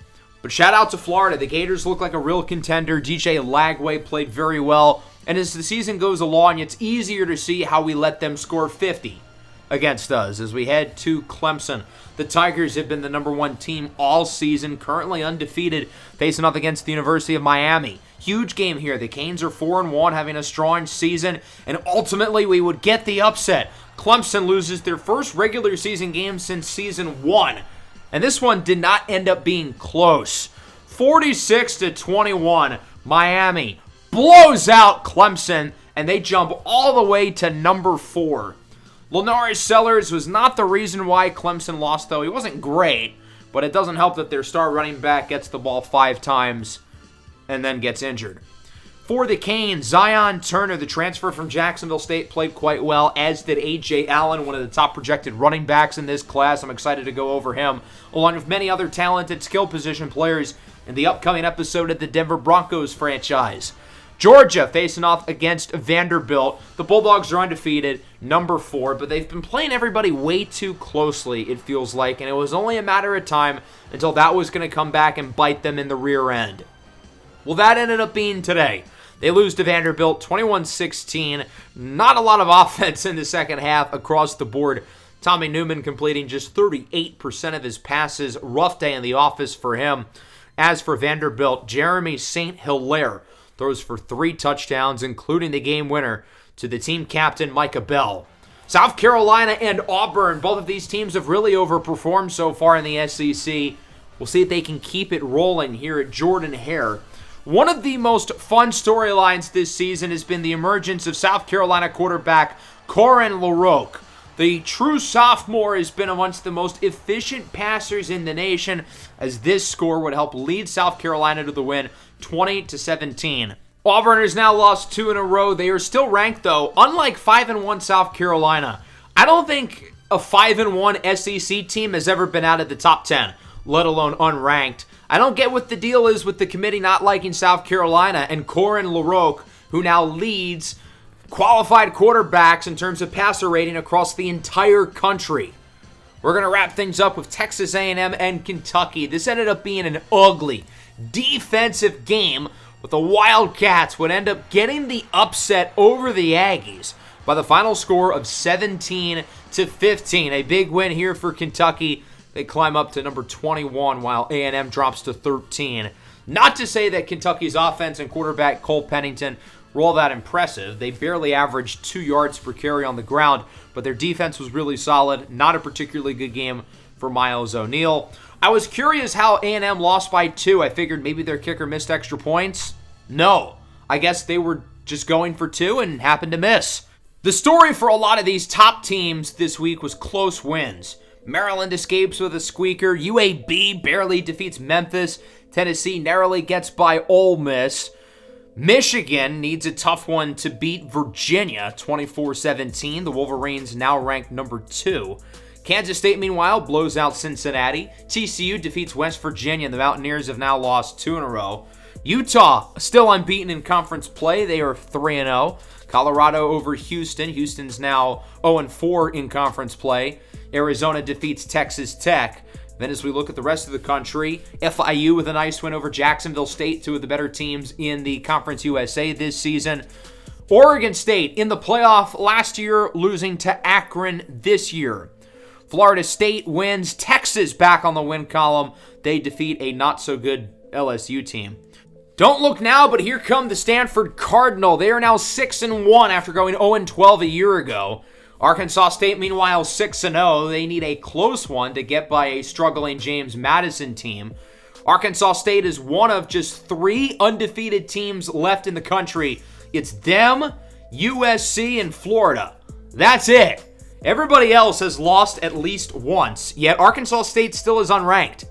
But shout out to Florida. The Gators look like a real contender. DJ Lagway played very well. And as the season goes along, it's easier to see how we let them score 50 against us as we head to Clemson. The Tigers have been the number 1 team all season, currently undefeated, facing off against the University of Miami. Huge game here. The Canes are 4-1, having a strong season, and ultimately we would get the upset. Clemson loses their first regular season game since season 1, and this one did not end up being close. 46-21, Miami blows out Clemson, and they jump all the way to number 4. Lenarius Sellers was not the reason why Clemson lost, though. He wasn't great, but it doesn't help that their star running back gets the ball 5 times and then gets injured. For the Canes, Zion Turner, the transfer from Jacksonville State, played quite well, as did A.J. Allen, one of the top projected running backs in this class. I'm excited to go over him, along with many other talented skill position players in the upcoming episode of the Denver Broncos franchise. Georgia facing off against Vanderbilt. The Bulldogs are undefeated, number 4, but they've been playing everybody way too closely, it feels like, and it was only a matter of time until that was going to come back and bite them in the rear end. Well, that ended up being today. They lose to Vanderbilt 21-16. Not a lot of offense in the second half across the board. Tommy Newman completing just 38% of his passes. Rough day in the office for him. As for Vanderbilt, Jeremy St. Hilaire throws for 3 touchdowns, including the game winner to the team captain, Micah Bell. South Carolina and Auburn, both of these teams have really overperformed so far in the SEC. We'll see if they can keep it rolling here at Jordan-Hare. One of the most fun storylines this season has been the emergence of South Carolina quarterback Corin LaRoque. The true sophomore has been amongst the most efficient passers in the nation, as this score would help lead South Carolina to the win 20-17. Auburn has now lost 2 in a row. They are still ranked, though. Unlike 5-1 South Carolina, I don't think a 5-1 SEC team has ever been out of the top 10, let alone unranked. I don't get what the deal is with the committee not liking South Carolina and Corin LaRoque, who now leads qualified quarterbacks in terms of passer rating across the entire country. We're going to wrap things up with Texas A&M and Kentucky. This ended up being an ugly defensive game, with the Wildcats would end up getting the upset over the Aggies by the final score of 17-15. A big win here for Kentucky. They climb up to number 21 while A&M drops to 13. Not to say that Kentucky's offense and quarterback Cole Pennington were all that impressive. They barely averaged 2 yards per carry on the ground, but their defense was really solid. Not a particularly good game for Miles O'Neal. I was curious how A&M lost by 2. I figured maybe their kicker missed extra points. No. I guess they were just going for 2 and happened to miss. The story for a lot of these top teams this week was close wins. Maryland escapes with a squeaker. UAB barely defeats Memphis. Tennessee narrowly gets by Ole Miss. Michigan needs a tough one to beat Virginia 24-17. The Wolverines now ranked number 2. Kansas State, meanwhile, blows out Cincinnati. TCU defeats West Virginia, and the Mountaineers have now lost 2 in a row. Utah, still unbeaten in conference play. They are 3-0. Colorado over Houston. Houston's now 0-4 in conference play. Arizona defeats Texas Tech. Then as we look at the rest of the country, FIU with a nice win over Jacksonville State, 2 of the better teams in the Conference USA this season. Oregon State in the playoff last year, losing to Akron this year. Florida State wins. Texas back on the win column. They defeat a not-so-good LSU team. Don't look now, but here come the Stanford Cardinal. They are now 6-1 after going 0-12 a year ago. Arkansas State, meanwhile, 6-0. They need a close one to get by a struggling James Madison team. Arkansas State is one of just 3 undefeated teams left in the country. It's them, USC, and Florida. That's it. Everybody else has lost at least once, yet Arkansas State still is unranked.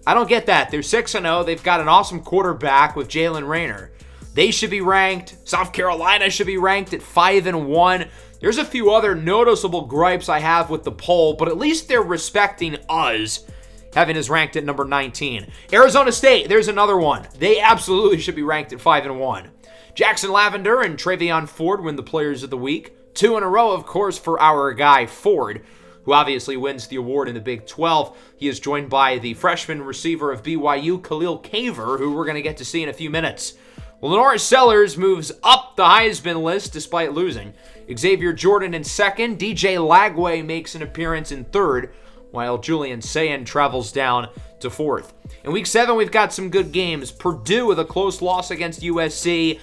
I don't get that. They're 6-0. They've got an awesome quarterback with Jalen Raynor. They should be ranked. South Carolina should be ranked at 5-1. There's a few other noticeable gripes I have with the poll, but at least they're respecting us, having us ranked at number 19. Arizona State, there's another one. They absolutely should be ranked at 5-1. Jackson Lavender and Travion Ford win the Players of the Week. 2 in a row, of course, for our guy Ford, who obviously wins the award in the Big 12. He is joined by the freshman receiver of BYU, Khalil Caver, who we're going to get to see in a few minutes. Lenore Sellers moves up the Heisman list despite losing. Xavier Jordan in second. DJ Lagway makes an appearance in third, while Julian Sayin travels down to fourth. In Week 7, we've got some good games. Purdue with a close loss against USC.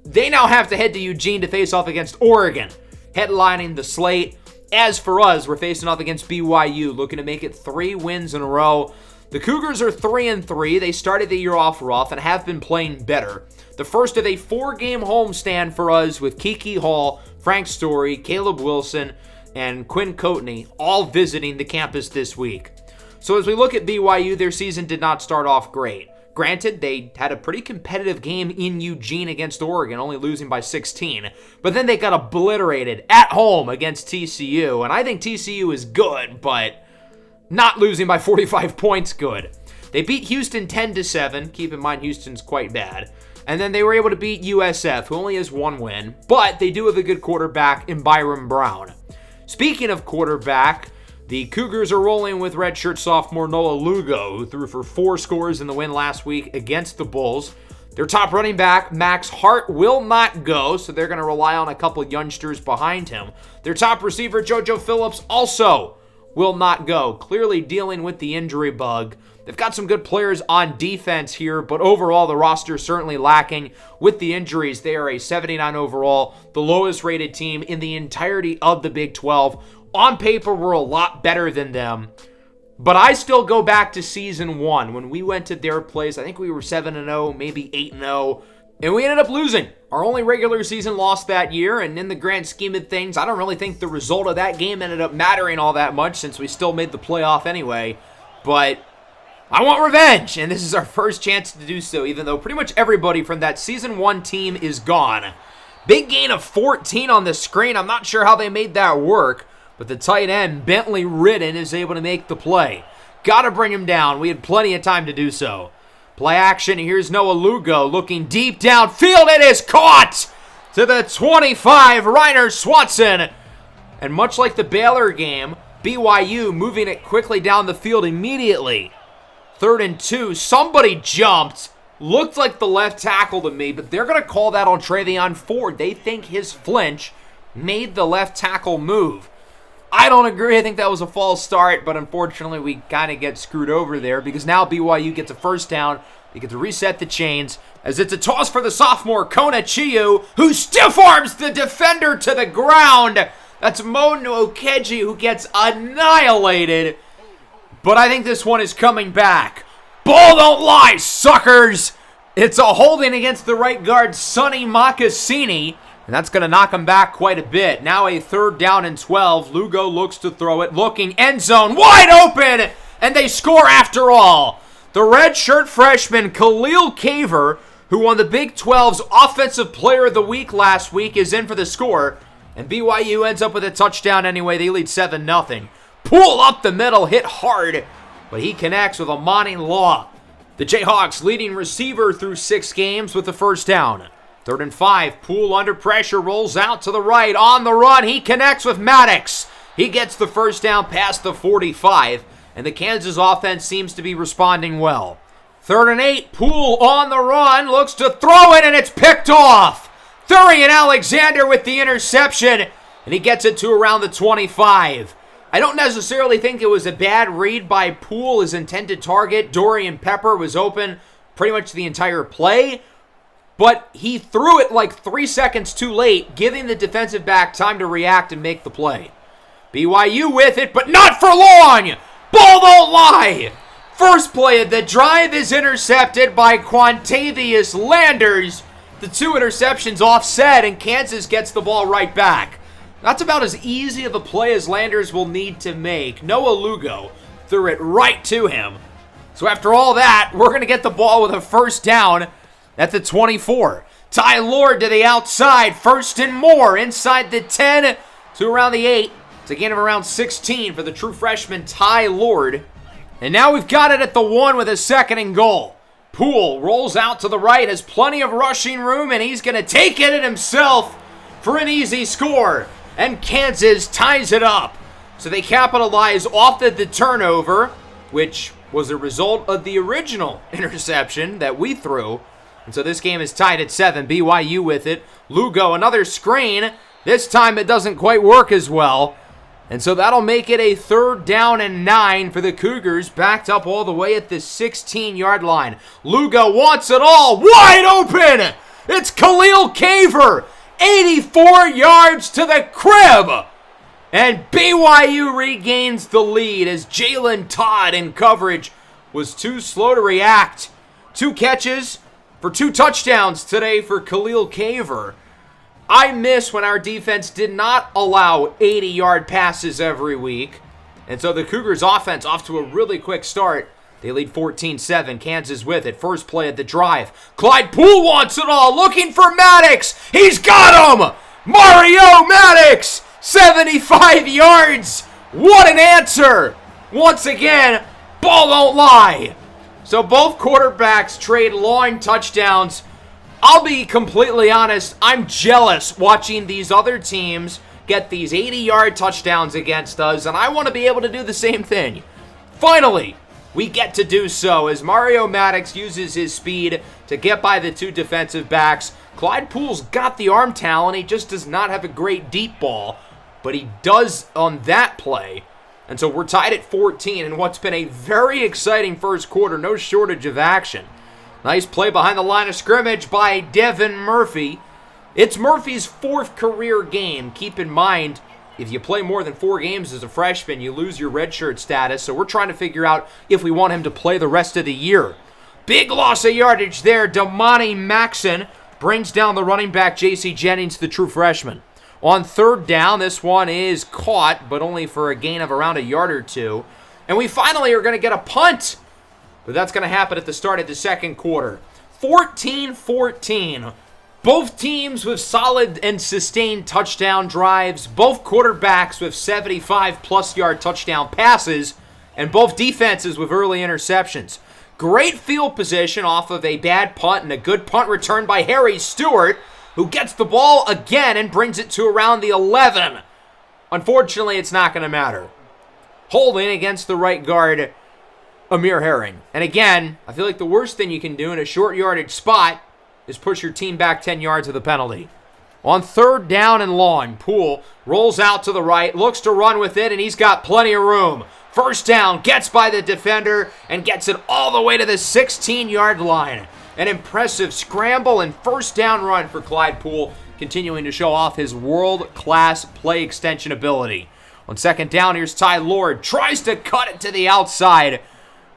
They now have to head to Eugene to face off against Oregon, headlining the slate. As for us, we're facing off against BYU, looking to make it 3 wins in a row. The Cougars are 3-3. They started the year off rough and have been playing better. The first of a 4-game homestand for us with Kiki Hall, Frank Story, Caleb Wilson, and Quinn Coatney all visiting the campus this week. So as we look at BYU, their season did not start off great. Granted, they had a pretty competitive game in Eugene against Oregon, only losing by 16. But then they got obliterated at home against TCU. And I think TCU is good, but not losing by 45 points good. They beat Houston 10-7. Keep in mind, Houston's quite bad. And then they were able to beat USF, who only has 1 win. But they do have a good quarterback in Byron Brown. Speaking of quarterback, the Cougars are rolling with redshirt sophomore Noah Lugo, who threw for 4 scores in the win last week against the Bulls. Their top running back, Max Hart, will not go, so they're going to rely on a couple youngsters behind him. Their top receiver, JoJo Phillips, also will not go, clearly dealing with the injury bug. They've got some good players on defense here, but overall the roster is certainly lacking. With the injuries, they are a 79 overall, the lowest rated team in the entirety of the Big 12. On paper, we're a lot better than them. But I still go back to season 1 when we went to their place. I think we were 7-0, maybe 8-0, and we ended up losing. Our only regular season loss that year, and in the grand scheme of things, I don't really think the result of that game ended up mattering all that much since we still made the playoff anyway. But I want revenge, and this is our first chance to do so, even though pretty much everybody from that season 1 team is gone. Big gain of 14 on the screen. I'm not sure how they made that work. But the tight end, Bentley Ridden, is able to make the play. Got to bring him down. We had plenty of time to do so. Play action. Here's Noah Lugo looking deep downfield. It is caught to the 25. Reiner Swanson. And much like the Baylor game, BYU moving it quickly down the field immediately. 3rd and 2. Somebody jumped. Looked like the left tackle to me, but they're going to call that on Travion Ford. They think his flinch made the left tackle move. I don't agree. I think that was a false start, but unfortunately we kind of get screwed over there because now BYU gets a first down. They get to reset the chains as it's a toss for the sophomore, Kona Chiu, who stiff arms the defender to the ground. That's Mo Okeji, who gets annihilated. but I think this one is coming back. Ball don't lie, suckers! It's a holding against the right guard, Sonny Mocassini, and that's going to knock him back quite a bit. Now a 3rd down and 12. Lugo looks to throw it, looking end zone, wide open, and they score after all. The redshirt freshman, Khalil Caver, who won the Big 12's Offensive Player of the Week last week, is in for the score, and BYU ends up with a touchdown anyway. They lead 7-0. Pull up the middle, hit hard, but he connects with Amani Law. The Jayhawks leading receiver through 6 games with the 1st down. 3rd and 5, Poole under pressure, rolls out to the right, on the run, he connects with Maddox. He gets the 1st down past the 45, and the Kansas offense seems to be responding well. 3rd and 8, Poole on the run, looks to throw it, and it's picked off. Thurian Alexander with the interception, and he gets it to around the 25. I don't necessarily think it was a bad read by Poole. His intended target, Dorian Pepper, was open pretty much the entire play, but he threw it like 3 seconds too late, giving the defensive back time to react and make the play. BYU with it, but not for long! Ball don't lie! First play of the drive is intercepted by Quantavius Landers. The 2 interceptions offset, and Kansas gets the ball right back. That's about as easy of a play as Landers will need to make. Noah Lugo threw it right to him. So after all that, we're going to get the ball with a 1st down at the 24. Ty Lord to the outside, 1st and more, inside the 10 to around the 8. It's a gain of around 16 for the true freshman Ty Lord. And now we've got it at the 1 with a 2nd and goal. Poole rolls out to the right, has plenty of rushing room, and he's going to take it himself for an easy score. And Kansas ties it up. So they capitalize off the turnover, which was a result of the original interception that we threw. And so this game is tied at 7. BYU with it. Lugo, another screen. This time it doesn't quite work as well. And so that'll make it a 3rd down and 9 for the Cougars, backed up all the way at the 16-yard line. Lugo wants it all. Wide open! It's Khalil Caver. 84 yards to the crib. And BYU regains the lead as Jalen Todd in coverage was too slow to react. 2 catches for 2 touchdowns today for Khalil Caver. I miss when our defense did not allow 80-yard passes every week. And so the Cougars offense off to a really quick start. They lead 14-7. Kansas with it. First play of the drive. Clyde Poole wants it all. Looking for Maddox. He's got him! Mario Maddox! 75 yards! What an answer! Once again, ball don't lie. So both quarterbacks trade long touchdowns. I'll be completely honest, I'm jealous watching these other teams get these 80-yard touchdowns against us, and I want to be able to do the same thing. Finally, we get to do so as Mario Maddox uses his speed to get by the 2 defensive backs. Clyde Poole's got the arm talent. He just does not have a great deep ball, but he does on that play. And so we're tied at 14 in what's been a very exciting first quarter. No shortage of action. Nice play behind the line of scrimmage by Devin Murphy. It's Murphy's 4th career game. Keep in mind, if you play more than 4 games as a freshman, you lose your redshirt status. So we're trying to figure out if we want him to play the rest of the year. Big loss of yardage there. Damani Maxon brings down the running back J.C. Jennings, the true freshman. On 3rd down, this one is caught, but only for a gain of around a yard or 2. And we finally are going to get a punt. But that's going to happen at the start of the second quarter. 14-14. Both teams with solid and sustained touchdown drives. Both quarterbacks with 75-plus yard touchdown passes. And both defenses with early interceptions. Great field position off of a bad punt and a good punt return by Harry Stewart, who gets the ball again and brings it to around the 11. Unfortunately, it's not going to matter. Holding against the right guard, Amir Herring. And again, I feel like the worst thing you can do in a short yardage spot is push your team back 10 yards with a penalty. On 3rd down and long, Poole rolls out to the right, looks to run with it, and he's got plenty of room. 1st down, gets by the defender, and gets it all the way to the 16-yard line. An impressive scramble and 1st down run for Clyde Poole, continuing to show off his world-class play extension ability. On second down, here's Ty Lord. Tries to cut it to the outside,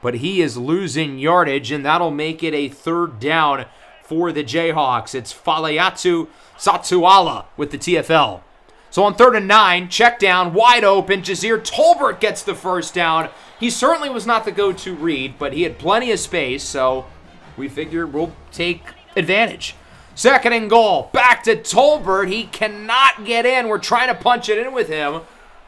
but he is losing yardage, and that'll make it a third down for the Jayhawks. It's Faleatu Satuala with the TFL. So on 3rd and 9, check down, wide open. Jazir Tolbert gets the first down. He certainly was not the go-to read, but he had plenty of space, so we figured we'll take advantage. 2nd and goal, back to Tolbert. He cannot get in. We're trying to punch it in with him,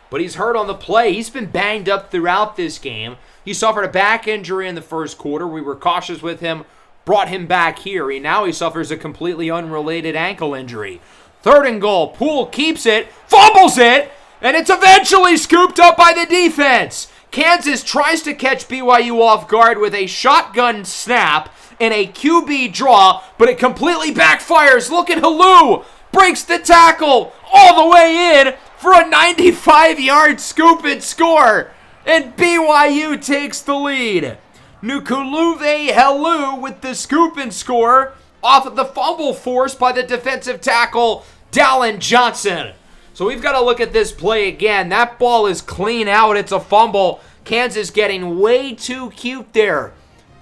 but he's hurt on the play. He's been banged up throughout this game. He suffered a back injury in the first quarter. We were cautious with him, brought him back here. Now he suffers a completely unrelated ankle injury. 3rd and goal, Poole keeps it, fumbles it, and it's eventually scooped up by the defense. Kansas tries to catch BYU off guard with a shotgun snap and a QB draw, but it completely backfires. Look at Halou, breaks the tackle all the way in for a 95-yard scoop and score, and BYU takes the lead. Nukuluve Halou with the scoop and score off of the fumble forced by the defensive tackle, Dallin Johnson. So we've got to look at this play again. That ball is clean out. It's a fumble. Kansas getting way too cute there.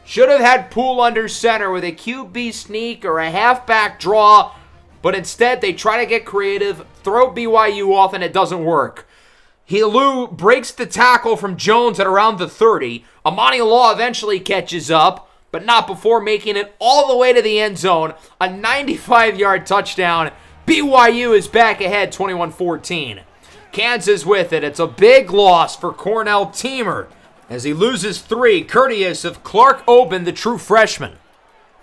Should have had Poole under center with a QB sneak or a halfback draw, but instead they try to get creative, throw BYU off, and it doesn't work. Halou breaks the tackle from Jones at around the 30. Amani Law eventually catches up, but not before making it all the way to the end zone. A 95-yard touchdown. BYU is back ahead 21-14. Kansas with it. It's a big loss for Cornell Teamer as he loses 3, courteous of Clark Oben, the true freshman.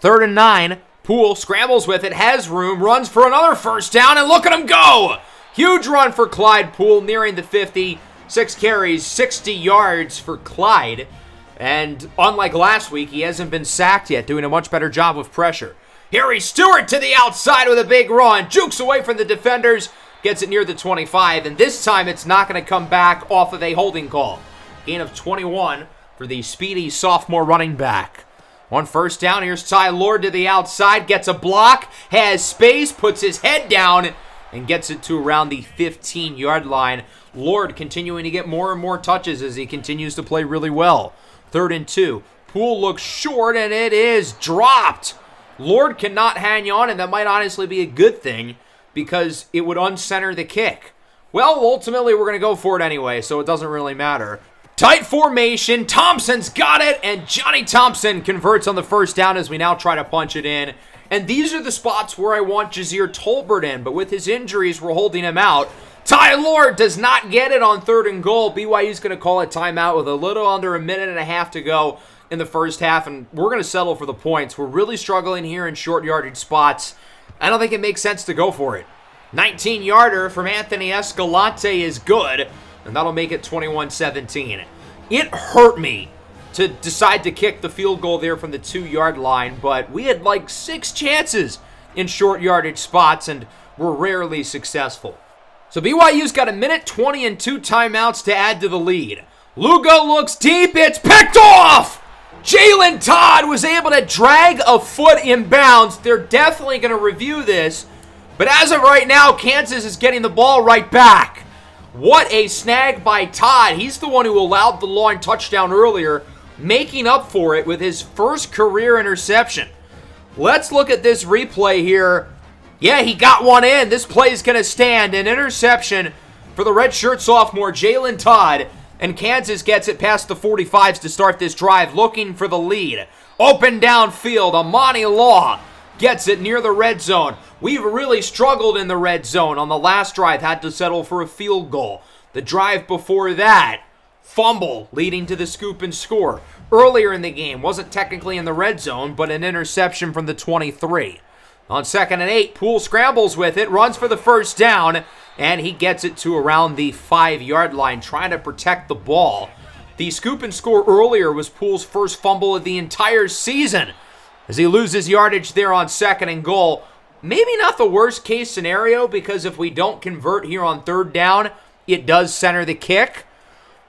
3rd and 9. Poole scrambles with it, has room, runs for another first down, and look at him go! Huge run for Clyde Poole, nearing the 50. 6 carries, 60 yards for Clyde. And unlike last week, he hasn't been sacked yet, doing a much better job with pressure. Harry Stewart to the outside with a big run. Jukes away from the defenders, gets it near the 25, and this time it's not going to come back off of a holding call. Gain of 21 for the speedy sophomore running back. On 1st down, here's Ty Lord to the outside, gets a block, has space, puts his head down, and gets it to around the 15-yard line. Lord continuing to get more and more touches as he continues to play really well. 3rd and 2. Poole looks short, and it is dropped. Lord cannot hang on, and that might honestly be a good thing because it would uncenter the kick. Well, ultimately, we're going to go for it anyway, so it doesn't really matter. Tight formation. Thompson's got it, and Johnny Thompson converts on the 1st down as we now try to punch it in. And these are the spots where I want Jazir Tolbert in, but with his injuries, we're holding him out. Ty Lord does not get it on 3rd and goal. BYU's going to call a timeout with a little under a minute and a half to go in the first half, and we're going to settle for the points. We're really struggling here in short yardage spots. I don't think it makes sense to go for it. 19-yarder from Anthony Escalante is good, and that'll make it 21-17. It hurt me to decide to kick the field goal there from the 2-yard line, but we had like 6 chances in short yardage spots, and were rarely successful. So BYU's got a minute 20 and 2 timeouts to add to the lead. Lugo looks deep, it's picked off! Jalen Todd was able to drag a foot inbounds. They're definitely going to review this. But as of right now, Kansas is getting the ball right back. What a snag by Todd. He's the one who allowed the long touchdown earlier, making up for it with his first career interception. Let's look at this replay here. Yeah, he got one in. This play is going to stand. An interception for the redshirt sophomore, Jalen Todd. And Kansas gets it past the 45s to start this drive, looking for the lead. Open downfield, Amani Law gets it near the red zone. We've really struggled in the red zone. On the last drive, had to settle for a field goal. The drive before that, fumble leading to the scoop and score. Earlier in the game, wasn't technically in the red zone, but an interception from the 23. On 2nd and 8, Poole scrambles with it, runs for the first down, and he gets it to around the 5-yard line, trying to protect the ball. The scoop and score earlier was Poole's first fumble of the entire season, as he loses yardage there on 2nd and goal. Maybe not the worst case scenario, because if we don't convert here on 3rd down, it does center the kick.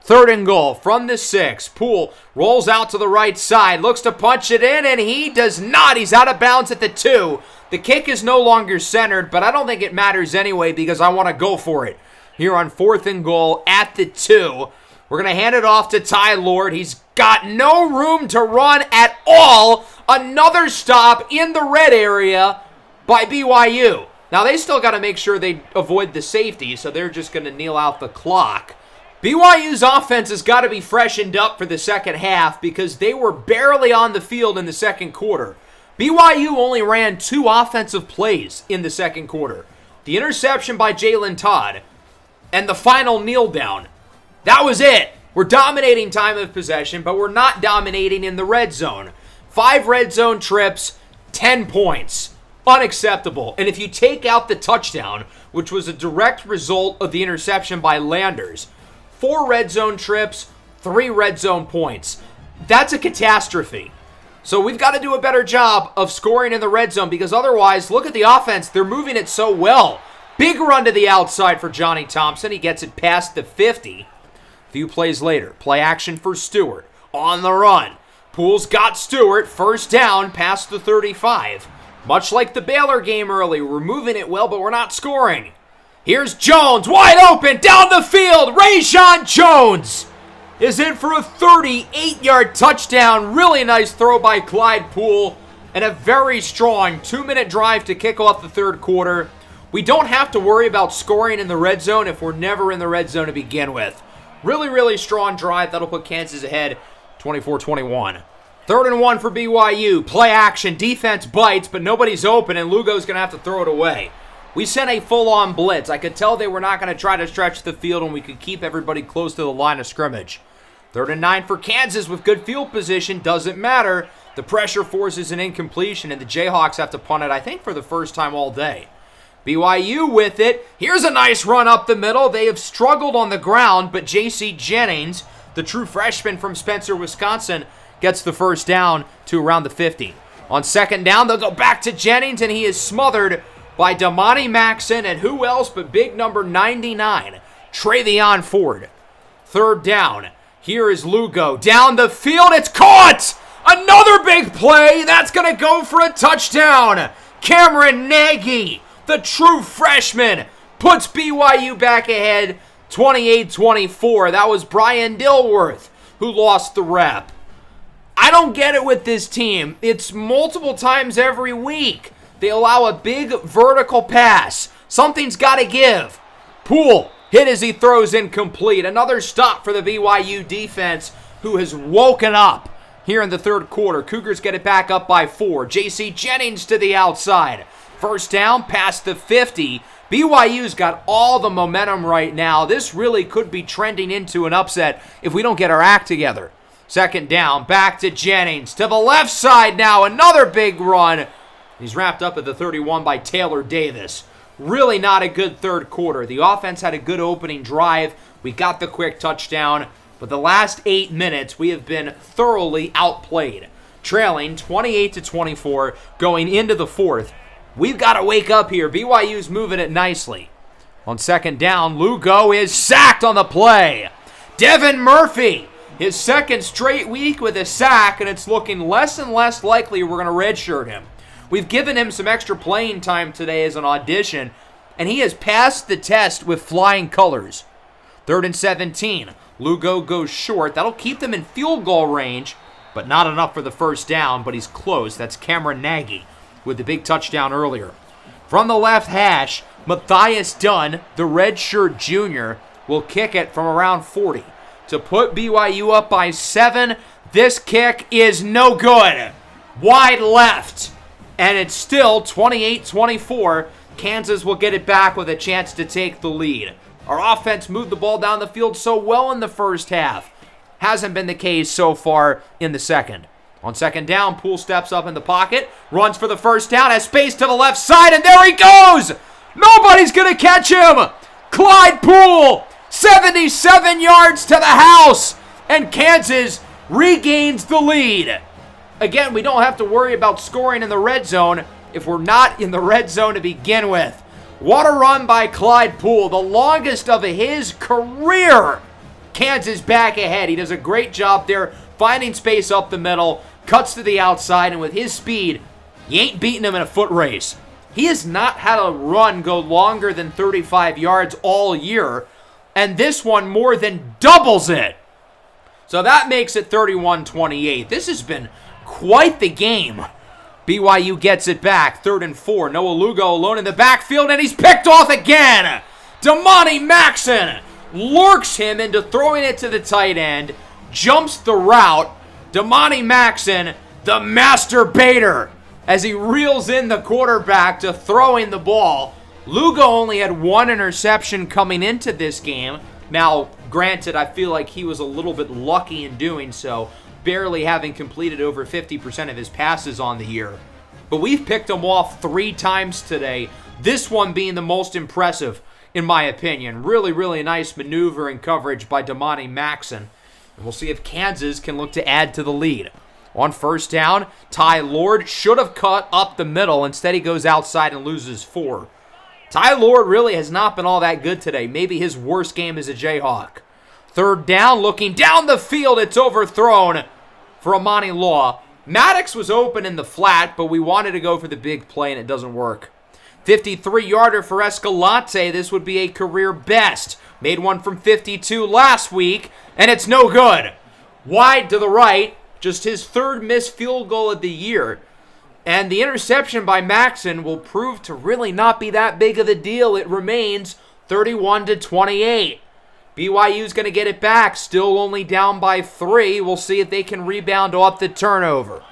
3rd and goal from the 6. Poole rolls out to the right side, looks to punch it in, and he does not. He's out of bounds at the 2. The kick is no longer centered, but I don't think it matters anyway because I want to go for it. here on 4th and goal at the 2. We're going to hand it off to Ty Lord. He's got no room to run at all. Another stop in the red area by BYU. Now, they still got to make sure they avoid the safety, so they're just going to kneel out the clock. BYU's offense has got to be freshened up for the second half because they were barely on the field in the second quarter. BYU only ran 2 offensive plays in the second quarter. The interception by Jalen Todd and the final kneel down. That was it. We're dominating time of possession, but we're not dominating in the red zone. 5 red zone trips, 10 points. Unacceptable. And if you take out the touchdown, which was a direct result of the interception by Landers, 4 red zone trips, 3 red zone points. That's a catastrophe. So we've got to do a better job of scoring in the red zone because otherwise, look at the offense. They're moving it so well. Big run to the outside for Johnny Thompson. He gets it past the 50. A few plays later, play action for Stewart. On the run. Poole's got Stewart. First down past the 35. Much like the Baylor game early, we're moving it well, but we're not scoring. Here's Jones, wide open, down the field. Rayshon Jones is in for a 38-yard touchdown. Really nice throw by Clyde Poole, and a very strong 2-minute drive to kick off the third quarter. We don't have to worry about scoring in the red zone if we're never in the red zone to begin with. Really, really strong drive. That'll put Kansas ahead 24-21. 3rd and 1 for BYU. Play action. Defense bites, but nobody's open, and Lugo's going to have to throw it away. We sent a full-on blitz. I could tell they were not going to try to stretch the field, and we could keep everybody close to the line of scrimmage. 3rd and 9 for Kansas with good field position. Doesn't matter. The pressure forces an incompletion, and the Jayhawks have to punt it, I think, for the first time all day. BYU with it. Here's a nice run up the middle. They have struggled on the ground, but J.C. Jennings, the true freshman from Spencer, Wisconsin, gets the first down to around the 50. On 2nd down, they'll go back to Jennings, and he is smothered by Damani Maxson, and who else but big number 99, Travion Ford. 3rd down. Here is Lugo. Down the field. It's caught! Another big play. That's going to go for a touchdown. Cameron Nagy, the true freshman, puts BYU back ahead 28-24. That was Brian Dilworth who lost the rep. I don't get it with this team. It's multiple times every week. They allow a big vertical pass. Something's got to give. Poole hit as he throws incomplete. Another stop for the BYU defense who has woken up here in the third quarter. Cougars get it back up by 4. J.C. Jennings to the outside. First down past the 50. BYU's got all the momentum right now. This really could be trending into an upset if we don't get our act together. 2nd down, back to Jennings. To the left side now, another big run. He's wrapped up at the 31 by Taylor Davis. Really not a good third quarter. The offense had a good opening drive. We got the quick touchdown. But the last 8 minutes, we have been thoroughly outplayed. Trailing 28-24 going into the fourth. We've got to wake up here. BYU's moving it nicely. On 2nd down, Lugo is sacked on the play. Devin Murphy, his 2nd straight week with a sack, and it's looking less and less likely we're going to redshirt him. We've given him some extra playing time today as an audition, and he has passed the test with flying colors. 3rd and 17. Lugo goes short. That'll keep them in field goal range, but not enough for the first down, but he's close. That's Cameron Nagy with the big touchdown earlier. From the left hash, Matthias Dunn, the redshirt junior, will kick it from around 40 to put BYU up by 7. This kick is no good. Wide left. And it's still 28-24. Kansas will get it back with a chance to take the lead. Our offense moved the ball down the field so well in the first half. Hasn't been the case so far in the second. On 2nd down, Poole steps up in the pocket, runs for the first down, has space to the left side, and there he goes! Nobody's going to catch him! Clyde Poole, 77 yards to the house, and Kansas regains the lead. Again, we don't have to worry about scoring in the red zone if we're not in the red zone to begin with. What a run by Clyde Poole, the longest of his career. Kansas back ahead. He does a great job there, finding space up the middle, cuts to the outside, and with his speed, you ain't beating him in a foot race. He has not had a run go longer than 35 yards all year, and this one more than doubles it. So that makes it 31-28. This has been quite the game. BYU gets it back, 3rd and 4. Noah Lugo alone in the backfield, and he's picked off again. Damani Maxson lurks him into throwing it to the tight end, jumps the route. Damani Maxson, the master baiter, as he reels in the quarterback to throwing the ball. Lugo only had 1 interception coming into this game. Now, granted, I feel like he was a little bit lucky in doing so, barely having completed over 50% of his passes on the year. But we've picked him off 3 times today, this one being the most impressive, in my opinion. Really, really nice maneuver and coverage by Damani Maxson. And we'll see if Kansas can look to add to the lead. On 1st down, Ty Lord should have cut up the middle. Instead, he goes outside and loses 4. Ty Lord really has not been all that good today. Maybe his worst game as a Jayhawk. 3rd down, looking down the field. It's overthrown for Amani Law. Maddox was open in the flat, but we wanted to go for the big play, and it doesn't work. 53-yarder for Escalante. This would be a career best. Made one from 52 last week, and it's no good. Wide to the right, just his 3rd missed field goal of the year. And the interception by Maxson will prove to really not be that big of a deal. It remains 31-28. BYU's going to get it back, still only down by 3. We'll see if they can rebound off the turnover.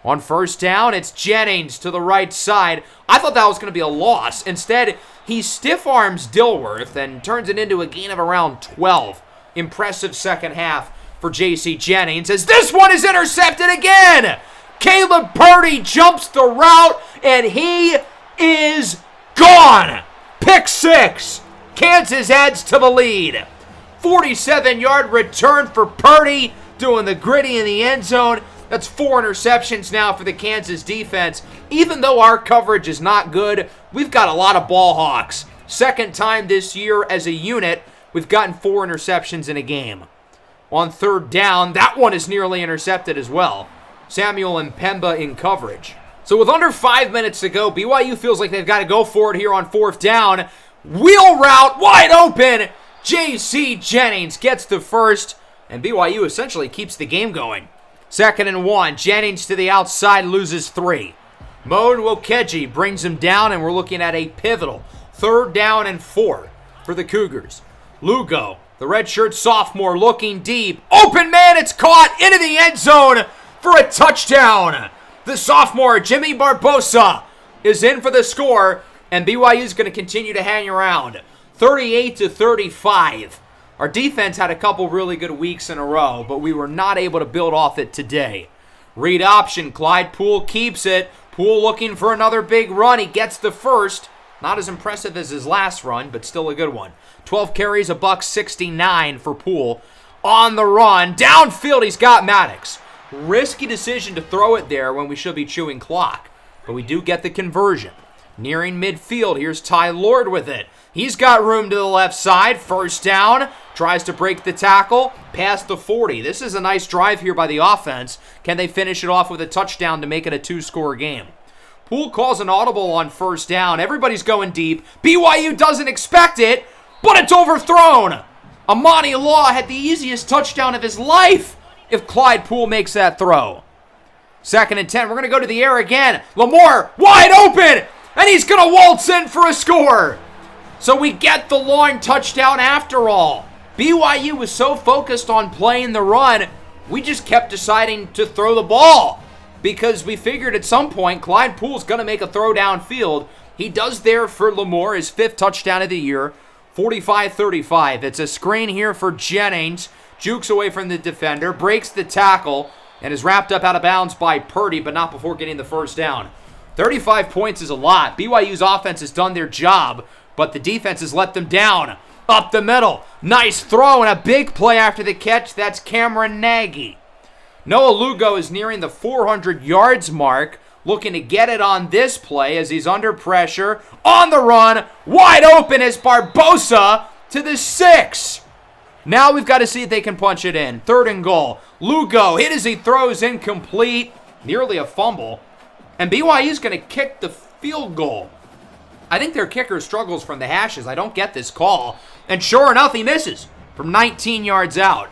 On 1st down, it's Jennings to the right side. I thought that was going to be a loss. Instead, he stiff-arms Dilworth and turns it into a gain of around 12. Impressive second half for J.C. Jennings as this one is intercepted again. Caleb Purdy jumps the route, and he is gone. Pick 6. Kansas adds to the lead. 47-yard return for Purdy, doing the gritty in the end zone. That's 4 interceptions now for the Kansas defense. Even though our coverage is not good, we've got a lot of ball hawks. 2nd time this year as a unit, we've gotten 4 interceptions in a game. On 3rd down, that one is nearly intercepted as well. Samuel Mpemba in coverage. So with under 5 minutes to go, BYU feels like they've got to go for it here on 4th down. Wheel route, wide open. J.C. Jennings gets the first, and BYU essentially keeps the game going. 2nd and 1, Jennings to the outside, loses 3. Mo Nwokeji brings him down, and we're looking at a pivotal 3rd down and 4 for the Cougars. Lugo, the redshirt sophomore, looking deep. Open man, it's caught into the end zone for a touchdown. The sophomore, Jimmy Barbosa, is in for the score, and BYU is going to continue to hang around. 38-35. Our defense had a couple really good weeks in a row, but we were not able to build off it today. Read option, Clyde Poole keeps it. Poole looking for another big run. He gets the first. Not as impressive as his last run, but still a good one. 12 carries, $169 for Poole. On the run, downfield, he's got Maddox. Risky decision to throw it there when we should be chewing clock, but we do get the conversion. Nearing midfield, here's Ty Lord with it. He's got room to the left side. 1st down, tries to break the tackle, past the 40. This is a nice drive here by the offense. Can they finish it off with a touchdown to make it a 2-score game? Poole calls an audible on 1st down. Everybody's going deep. BYU doesn't expect it, but it's overthrown. Amani Law had the easiest touchdown of his life if Clyde Poole makes that throw. 2nd and 10. We're going to go to the air again. Lamore wide open, and he's going to waltz in for a score. So we get the long touchdown after all. BYU was so focused on playing the run, we just kept deciding to throw the ball because we figured at some point Clyde Poole's going to make a throw downfield. He does there for Lamore, his 5th touchdown of the year, 45-35. It's a screen here for Jennings. Jukes away from the defender, breaks the tackle, and is wrapped up out of bounds by Purdy, but not before getting the 1st down. 35 points is a lot. BYU's offense has done their job, but the defense has let them down. Up the middle. Nice throw and a big play after the catch. That's Cameron Nagy. Noah Lugo is nearing the 400 yards mark, looking to get it on this play as he's under pressure. On the run, wide open is Barbosa to the 6. Now we've got to see if they can punch it in. 3rd and goal. Lugo hit as he throws incomplete. Nearly a fumble. And BYU's going to kick the field goal. I think their kicker struggles from the hashes. I don't get this call. And sure enough, he misses from 19 yards out.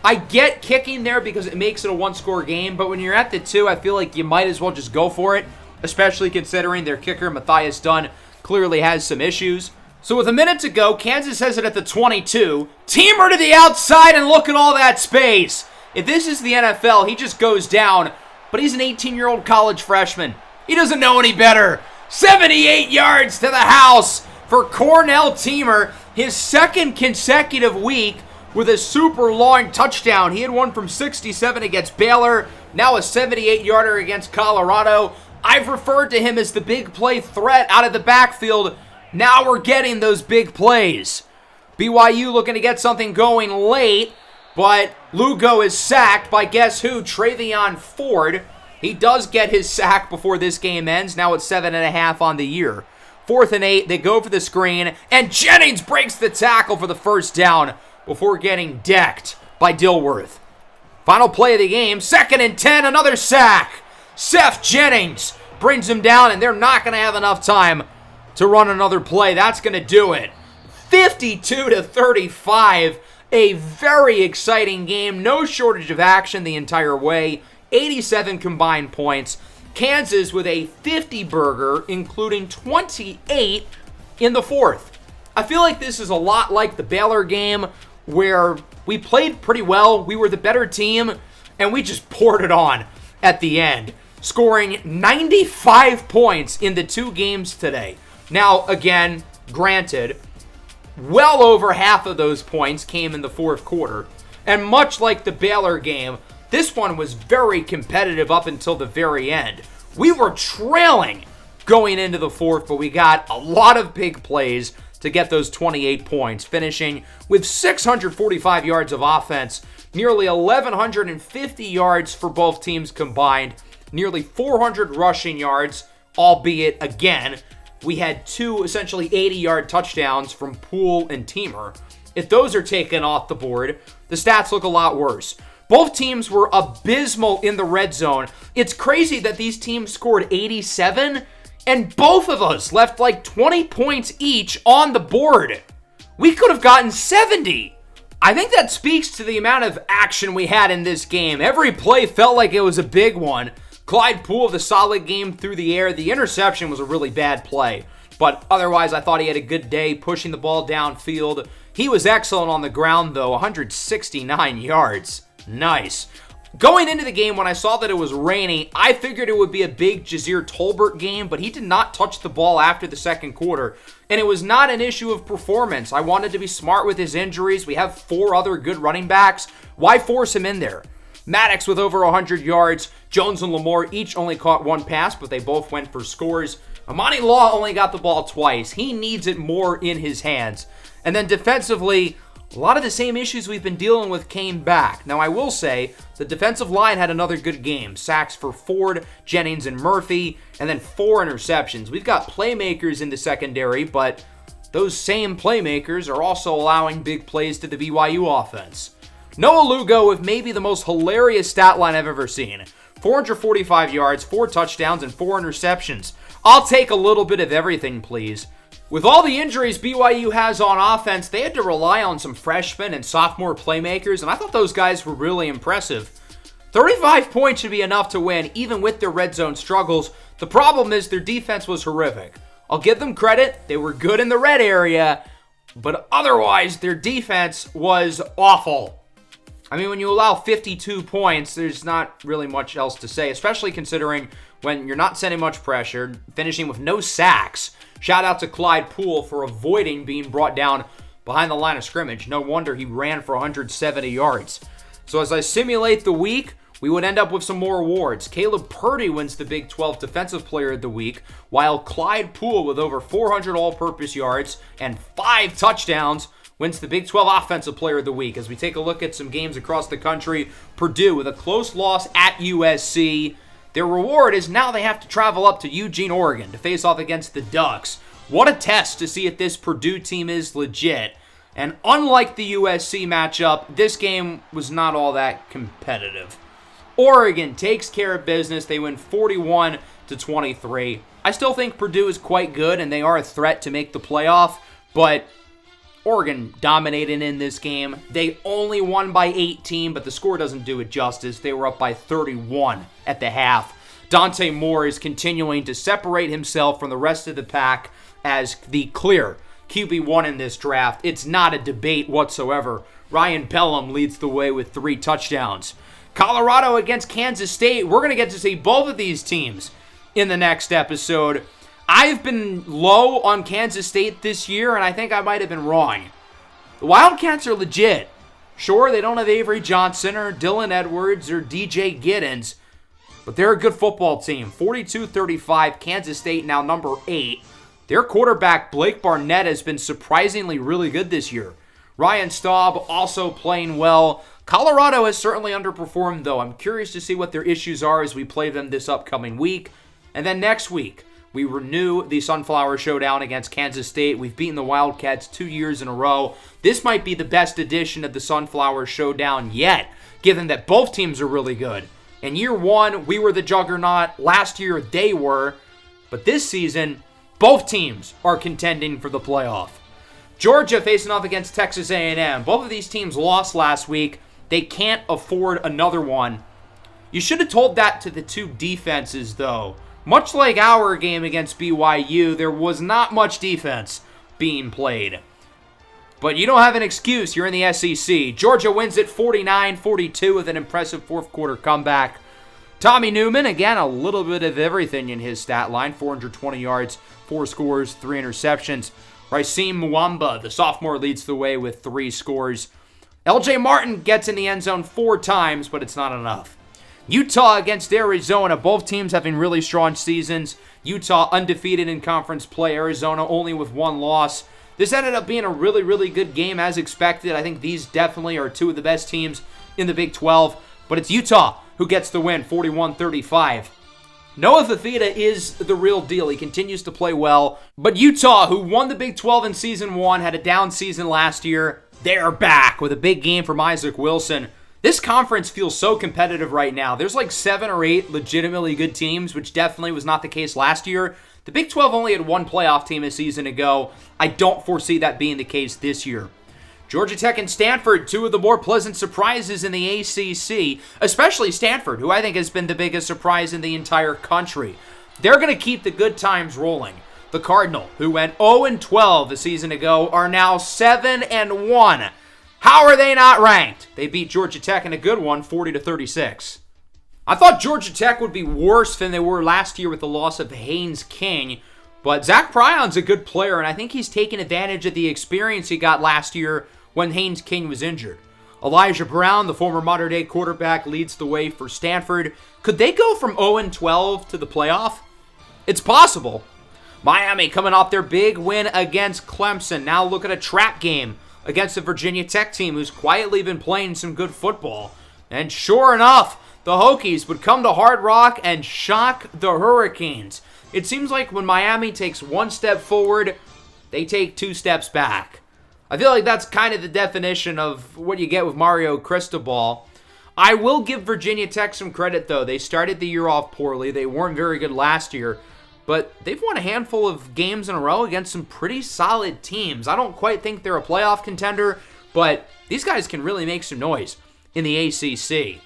I get kicking there because it makes it a one-score game, but when you're at the 2, I feel like you might as well just go for it, especially considering their kicker, Matthias Dunn, clearly has some issues. So with a minute to go, Kansas has it at the 22. Teamer to the outside, and look at all that space. If this is the NFL, he just goes down, but he's an 18-year-old college freshman. He doesn't know any better. 78 yards to the house for Cornell Teamer, his second consecutive week with a super long touchdown. He had one from 67 against Baylor, now a 78-yarder against Colorado. I've referred to him as the big play threat out of the backfield. Now we're getting those big plays. BYU looking to get something going late, but Lugo is sacked by guess who? Travion Ford. He does get his sack before this game ends. Now it's 7.5 on the year. 4th and 8, they go for the screen, and Jennings breaks the tackle for the first down before getting decked by Dilworth. Final play of the game, 2nd and 10, another sack. Seth Jennings brings him down, and they're not going to have enough time to run another play. That's going to do it. 52-35, a very exciting game. No shortage of action the entire way. 87 combined points. Kansas with a 50-burger, including 28 in the 4th. I feel like this is a lot like the Baylor game where we played pretty well, we were the better team, and we just poured it on at the end, scoring 95 points in the 2 games today. Now, again, granted, well over half of those points came in the 4th quarter, and much like the Baylor game, this one was very competitive up until the very end. We were trailing going into the 4th, but we got a lot of big plays to get those 28 points, finishing with 645 yards of offense, nearly 1,150 yards for both teams combined, nearly 400 rushing yards, albeit, again, we had 2 essentially 80-yard touchdowns from Poole and Teamer. If those are taken off the board, the stats look a lot worse. Both teams were abysmal in the red zone. It's crazy that these teams scored 87, and both of us left like 20 points each on the board. We could have gotten 70. I think that speaks to the amount of action we had in this game. Every play felt like it was a big one. Clyde Poole, the solid game through the air. The interception was a really bad play, but otherwise I thought he had a good day pushing the ball downfield. He was excellent on the ground though, 169 yards. Nice. Going into the game, when I saw that it was raining, I figured it would be a big Jazir Tolbert game, but he did not touch the ball after the 2nd quarter, and it was not an issue of performance. I wanted to be smart with his injuries. We have 4 other good running backs. Why force him in there? Maddox with over 100 yards. Jones and Lamore each only caught 1 pass, but they both went for scores. Amani Law only got the ball twice. He needs it more in his hands. And then defensively, a lot of the same issues we've been dealing with came back. Now, I will say, the defensive line had another good game. Sacks for Ford, Jennings, and Murphy, and then 4 interceptions. We've got playmakers in the secondary, but those same playmakers are also allowing big plays to the BYU offense. Noah Lugo with maybe the most hilarious stat line I've ever seen. 445 yards, 4 touchdowns, and 4 interceptions. I'll take a little bit of everything, please. With all the injuries BYU has on offense, they had to rely on some freshmen and sophomore playmakers, and I thought those guys were really impressive. 35 points should be enough to win, even with their red zone struggles. The problem is their defense was horrific. I'll give them credit. They were good in the red area, but otherwise, their defense was awful. I mean, when you allow 52 points, there's not really much else to say, especially considering when you're not sending much pressure, finishing with no sacks. Shout out to Clyde Poole for avoiding being brought down behind the line of scrimmage. No wonder he ran for 170 yards. So as I simulate the week, we would end up with some more awards. Caleb Purdy wins the Big 12 Defensive Player of the Week, while Clyde Poole, with over 400 all-purpose yards and 5 touchdowns, wins the Big 12 Offensive Player of the Week. As we take a look at some games across the country, Purdue with a close loss at USC. Their reward is now they have to travel up to Eugene, Oregon to face off against the Ducks. What a test to see if this Purdue team is legit. And unlike the USC matchup, this game was not all that competitive. Oregon takes care of business. They win 41-23. I still think Purdue is quite good, and they are a threat to make the playoff, but Oregon dominated in this game. They only won by 18, but the score doesn't do it justice. They were up by 31 at the half. Dante Moore is continuing to separate himself from the rest of the pack as the clear QB1 in this draft. It's not a debate whatsoever. Ryan Pelham leads the way with 3 touchdowns. Colorado against Kansas State. We're going to get to see both of these teams in the next episode. I've been low on Kansas State this year, and I think I might have been wrong. The Wildcats are legit. Sure, they don't have Avery Johnson or Dylan Edwards or DJ Giddens, but they're a good football team. 42-35, Kansas State now number 8. Their quarterback, Blake Barnett, has been surprisingly really good this year. Ryan Staub also playing well. Colorado has certainly underperformed, though. I'm curious to see what their issues are as we play them this upcoming week. And then next week, we renew the Sunflower Showdown against Kansas State. We've beaten the Wildcats 2 years in a row. This might be the best edition of the Sunflower Showdown yet, given that both teams are really good. In year 1, we were the juggernaut. Last year, they were. But this season, both teams are contending for the playoff. Georgia facing off against Texas A&M. Both of these teams lost last week. They can't afford another one. You should have told that to the two defenses, though. Much like our game against BYU, there was not much defense being played. But you don't have an excuse. You're in the SEC. Georgia wins it 49-42 with an impressive fourth quarter comeback. Tommy Newman, again, a little bit of everything in his stat line. 420 yards, 4 scores, 3 interceptions. Raheem Muamba, the sophomore, leads the way with 3 scores. LJ Martin gets in the end zone 4 times, but it's not enough. Utah against Arizona, both teams having really strong seasons. Utah undefeated in conference play, Arizona only with 1 loss. This ended up being a really, really good game as expected. I think these definitely are 2 of the best teams in the Big 12, but it's Utah who gets the win, 41-35. Noah Fafita is the real deal. He continues to play well, but Utah, who won the Big 12 in Season 1, had a down season last year. They're back with a big game from Isaac Wilson. This conference feels so competitive right now. There's like 7 or 8 legitimately good teams, which definitely was not the case last year. The Big 12 only had 1 playoff team a season ago. I don't foresee that being the case this year. Georgia Tech and Stanford, 2 of the more pleasant surprises in the ACC, especially Stanford, who I think has been the biggest surprise in the entire country. They're going to keep the good times rolling. The Cardinal, who went 0-12 a season ago, are now 7-1. How are they not ranked? They beat Georgia Tech in a good one, 40-36. I thought Georgia Tech would be worse than they were last year with the loss of Haynes King, but Zach Pryon's a good player, and I think he's taken advantage of the experience he got last year when Haynes King was injured. Elijah Brown, the former modern-day quarterback, leads the way for Stanford. Could they go from 0-12 to the playoff? It's possible. Miami coming off their big win against Clemson. Now look at a trap game against the Virginia Tech team who's quietly been playing some good football. And sure enough, the Hokies would come to Hard Rock and shock the Hurricanes. It seems like when Miami takes 1 step forward, they take 2 steps back. I feel like that's kind of the definition of what you get with Mario Cristobal. I will give Virginia Tech some credit, though. They started the year off poorly. They weren't very good last year. But they've won a handful of games in a row against some pretty solid teams. I don't quite think they're a playoff contender, but these guys can really make some noise in the ACC.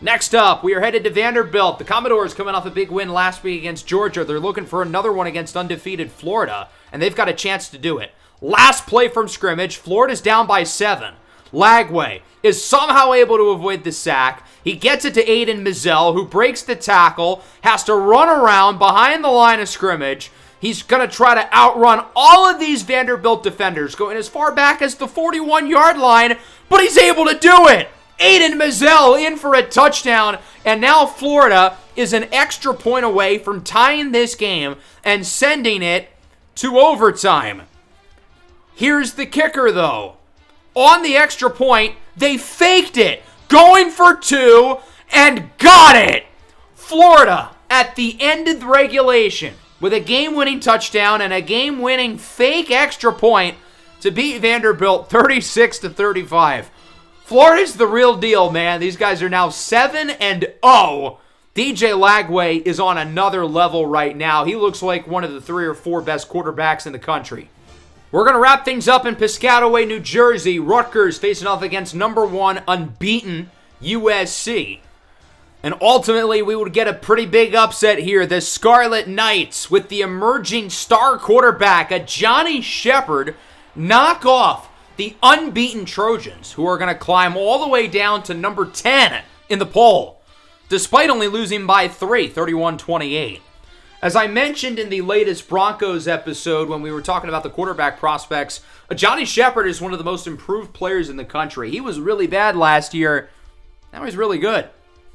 Next up, we are headed to Vanderbilt. The Commodores coming off a big win last week against Georgia. They're looking for another one against undefeated Florida, and they've got a chance to do it. Last play from scrimmage, Florida's down by 7. Lagway is somehow able to avoid the sack. He gets it to Aiden Mizell, who breaks the tackle, has to run around behind the line of scrimmage. He's going to try to outrun all of these Vanderbilt defenders, going as far back as the 41-yard line, but he's able to do it. Aiden Mizell in for a touchdown, and now Florida is an extra point away from tying this game and sending it to overtime. Here's the kicker, though. On the extra point, they faked it, going for 2, and got it. Florida, at the end of the regulation, with a game-winning touchdown and a game-winning fake extra point to beat Vanderbilt 36-35. Florida's the real deal, man. These guys are now 7-0. DJ Lagway is on another level right now. He looks like one of the 3 or 4 best quarterbacks in the country. We're going to wrap things up in Piscataway, New Jersey. Rutgers facing off against number 1 unbeaten USC. And ultimately, we would get a pretty big upset here. The Scarlet Knights, with the emerging star quarterback, a Johnny Shepard, knock off the unbeaten Trojans, who are going to climb all the way down to number 10 in the poll, despite only losing by 3, 31-28. As I mentioned in the latest Broncos episode when we were talking about the quarterback prospects, Johnny Shepard is one of the most improved players in the country. He was really bad last year. Now he's really good.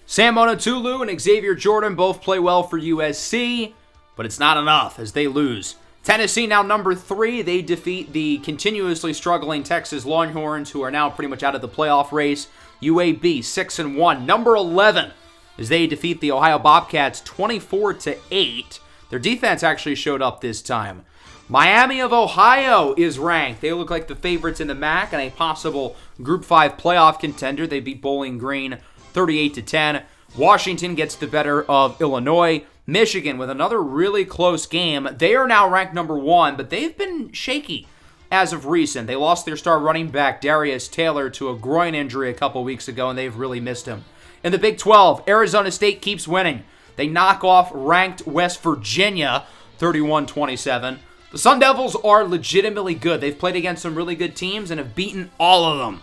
Sam Onatulu and Xavier Jordan both play well for USC, but it's not enough as they lose. Tennessee now number 3. They defeat the continuously struggling Texas Longhorns, who are now pretty much out of the playoff race. UAB 6-1. Number 11 as they defeat the Ohio Bobcats 24-8. Their defense actually showed up this time. Miami of Ohio is ranked. They look like the favorites in the MAC and a possible Group 5 playoff contender. They beat Bowling Green 38-10. Washington gets the better of Illinois. Michigan with another really close game. They are now ranked number 1, but they've been shaky as of recent. They lost their star running back Darius Taylor to a groin injury a couple weeks ago, and they've really missed him. In the Big 12, Arizona State keeps winning. They knock off ranked West Virginia 31-27. The Sun Devils are legitimately good. They've played against some really good teams and have beaten all of them.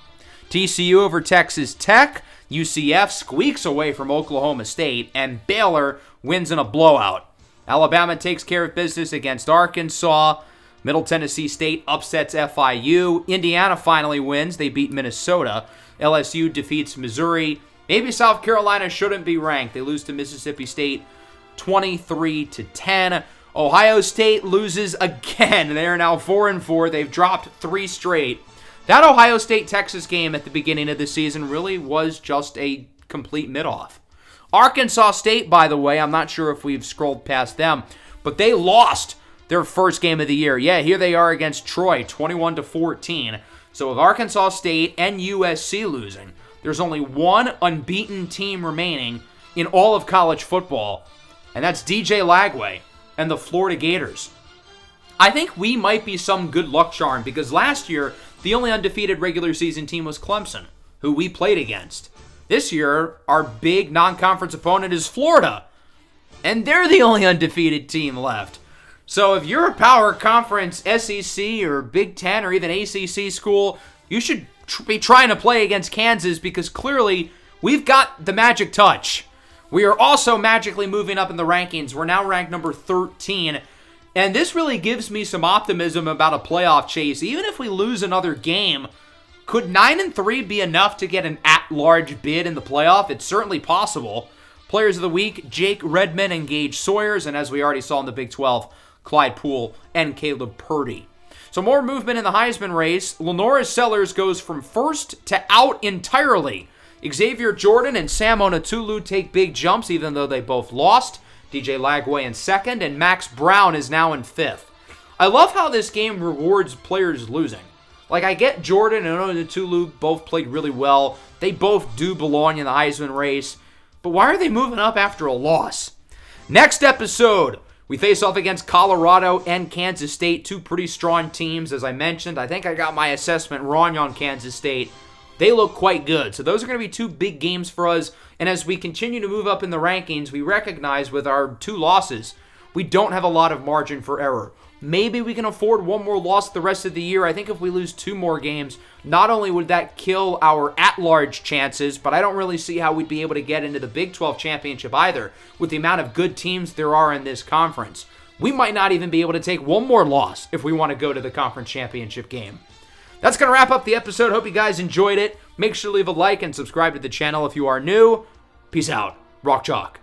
TCU over Texas Tech. UCF squeaks away from Oklahoma State, and Baylor wins in a blowout. Alabama takes care of business against Arkansas. Middle Tennessee State upsets FIU. Indiana finally wins. They beat Minnesota. LSU defeats Missouri. Maybe South Carolina shouldn't be ranked. They lose to Mississippi State 23-10. Ohio State loses again. They are now 4-4. They've dropped 3 straight. That Ohio State-Texas game at the beginning of the season really was just a complete mid-off. Arkansas State, by the way, I'm not sure if we've scrolled past them, but they lost their first game of the year. Yeah, here they are against Troy, 21-14. So with Arkansas State and USC losing, there's only one unbeaten team remaining in all of college football, and that's DJ Lagway and the Florida Gators. I think we might be some good luck charm because last year, the only undefeated regular season team was Clemson, who we played against. This year, our big non-conference opponent is Florida, and they're the only undefeated team left. So if you're a power conference SEC or Big Ten or even ACC school, you should be trying to play against Kansas because clearly we've got the magic touch. We are also magically moving up in the rankings. We're now ranked number 13. And this really gives me some optimism about a playoff chase. Even if we lose another game, could 9-3 be enough to get an at-large bid in the playoff? It's certainly possible. Players of the week, Jake Redmond and Gage Sawyers, and as we already saw in the Big 12, Clyde Poole and Caleb Purdy. So more movement in the Heisman race. Lenora Sellers goes from first to out entirely. Xavier Jordan and Sam Onatulu take big jumps even though they both lost. DJ Lagway in second, and Max Brown is now in fifth. I love how this game rewards players losing. Like, I get Jordan and Onatulu both played really well. They both do belong in the Heisman race. But why are they moving up after a loss? Next episode, we face off against Colorado and Kansas State, two pretty strong teams, as I mentioned. I think I got my assessment wrong on Kansas State. They look quite good. So those are going to be two big games for us. And as we continue to move up in the rankings, we recognize with our 2 losses, we don't have a lot of margin for error. Maybe we can afford one more loss the rest of the year. I think if we lose 2 more games, not only would that kill our at-large chances, but I don't really see how we'd be able to get into the Big 12 championship either with the amount of good teams there are in this conference. We might not even be able to take one more loss if we want to go to the conference championship game. That's going to wrap up the episode. Hope you guys enjoyed it. Make sure to leave a like and subscribe to the channel if you are new. Peace out. Rock Chalk.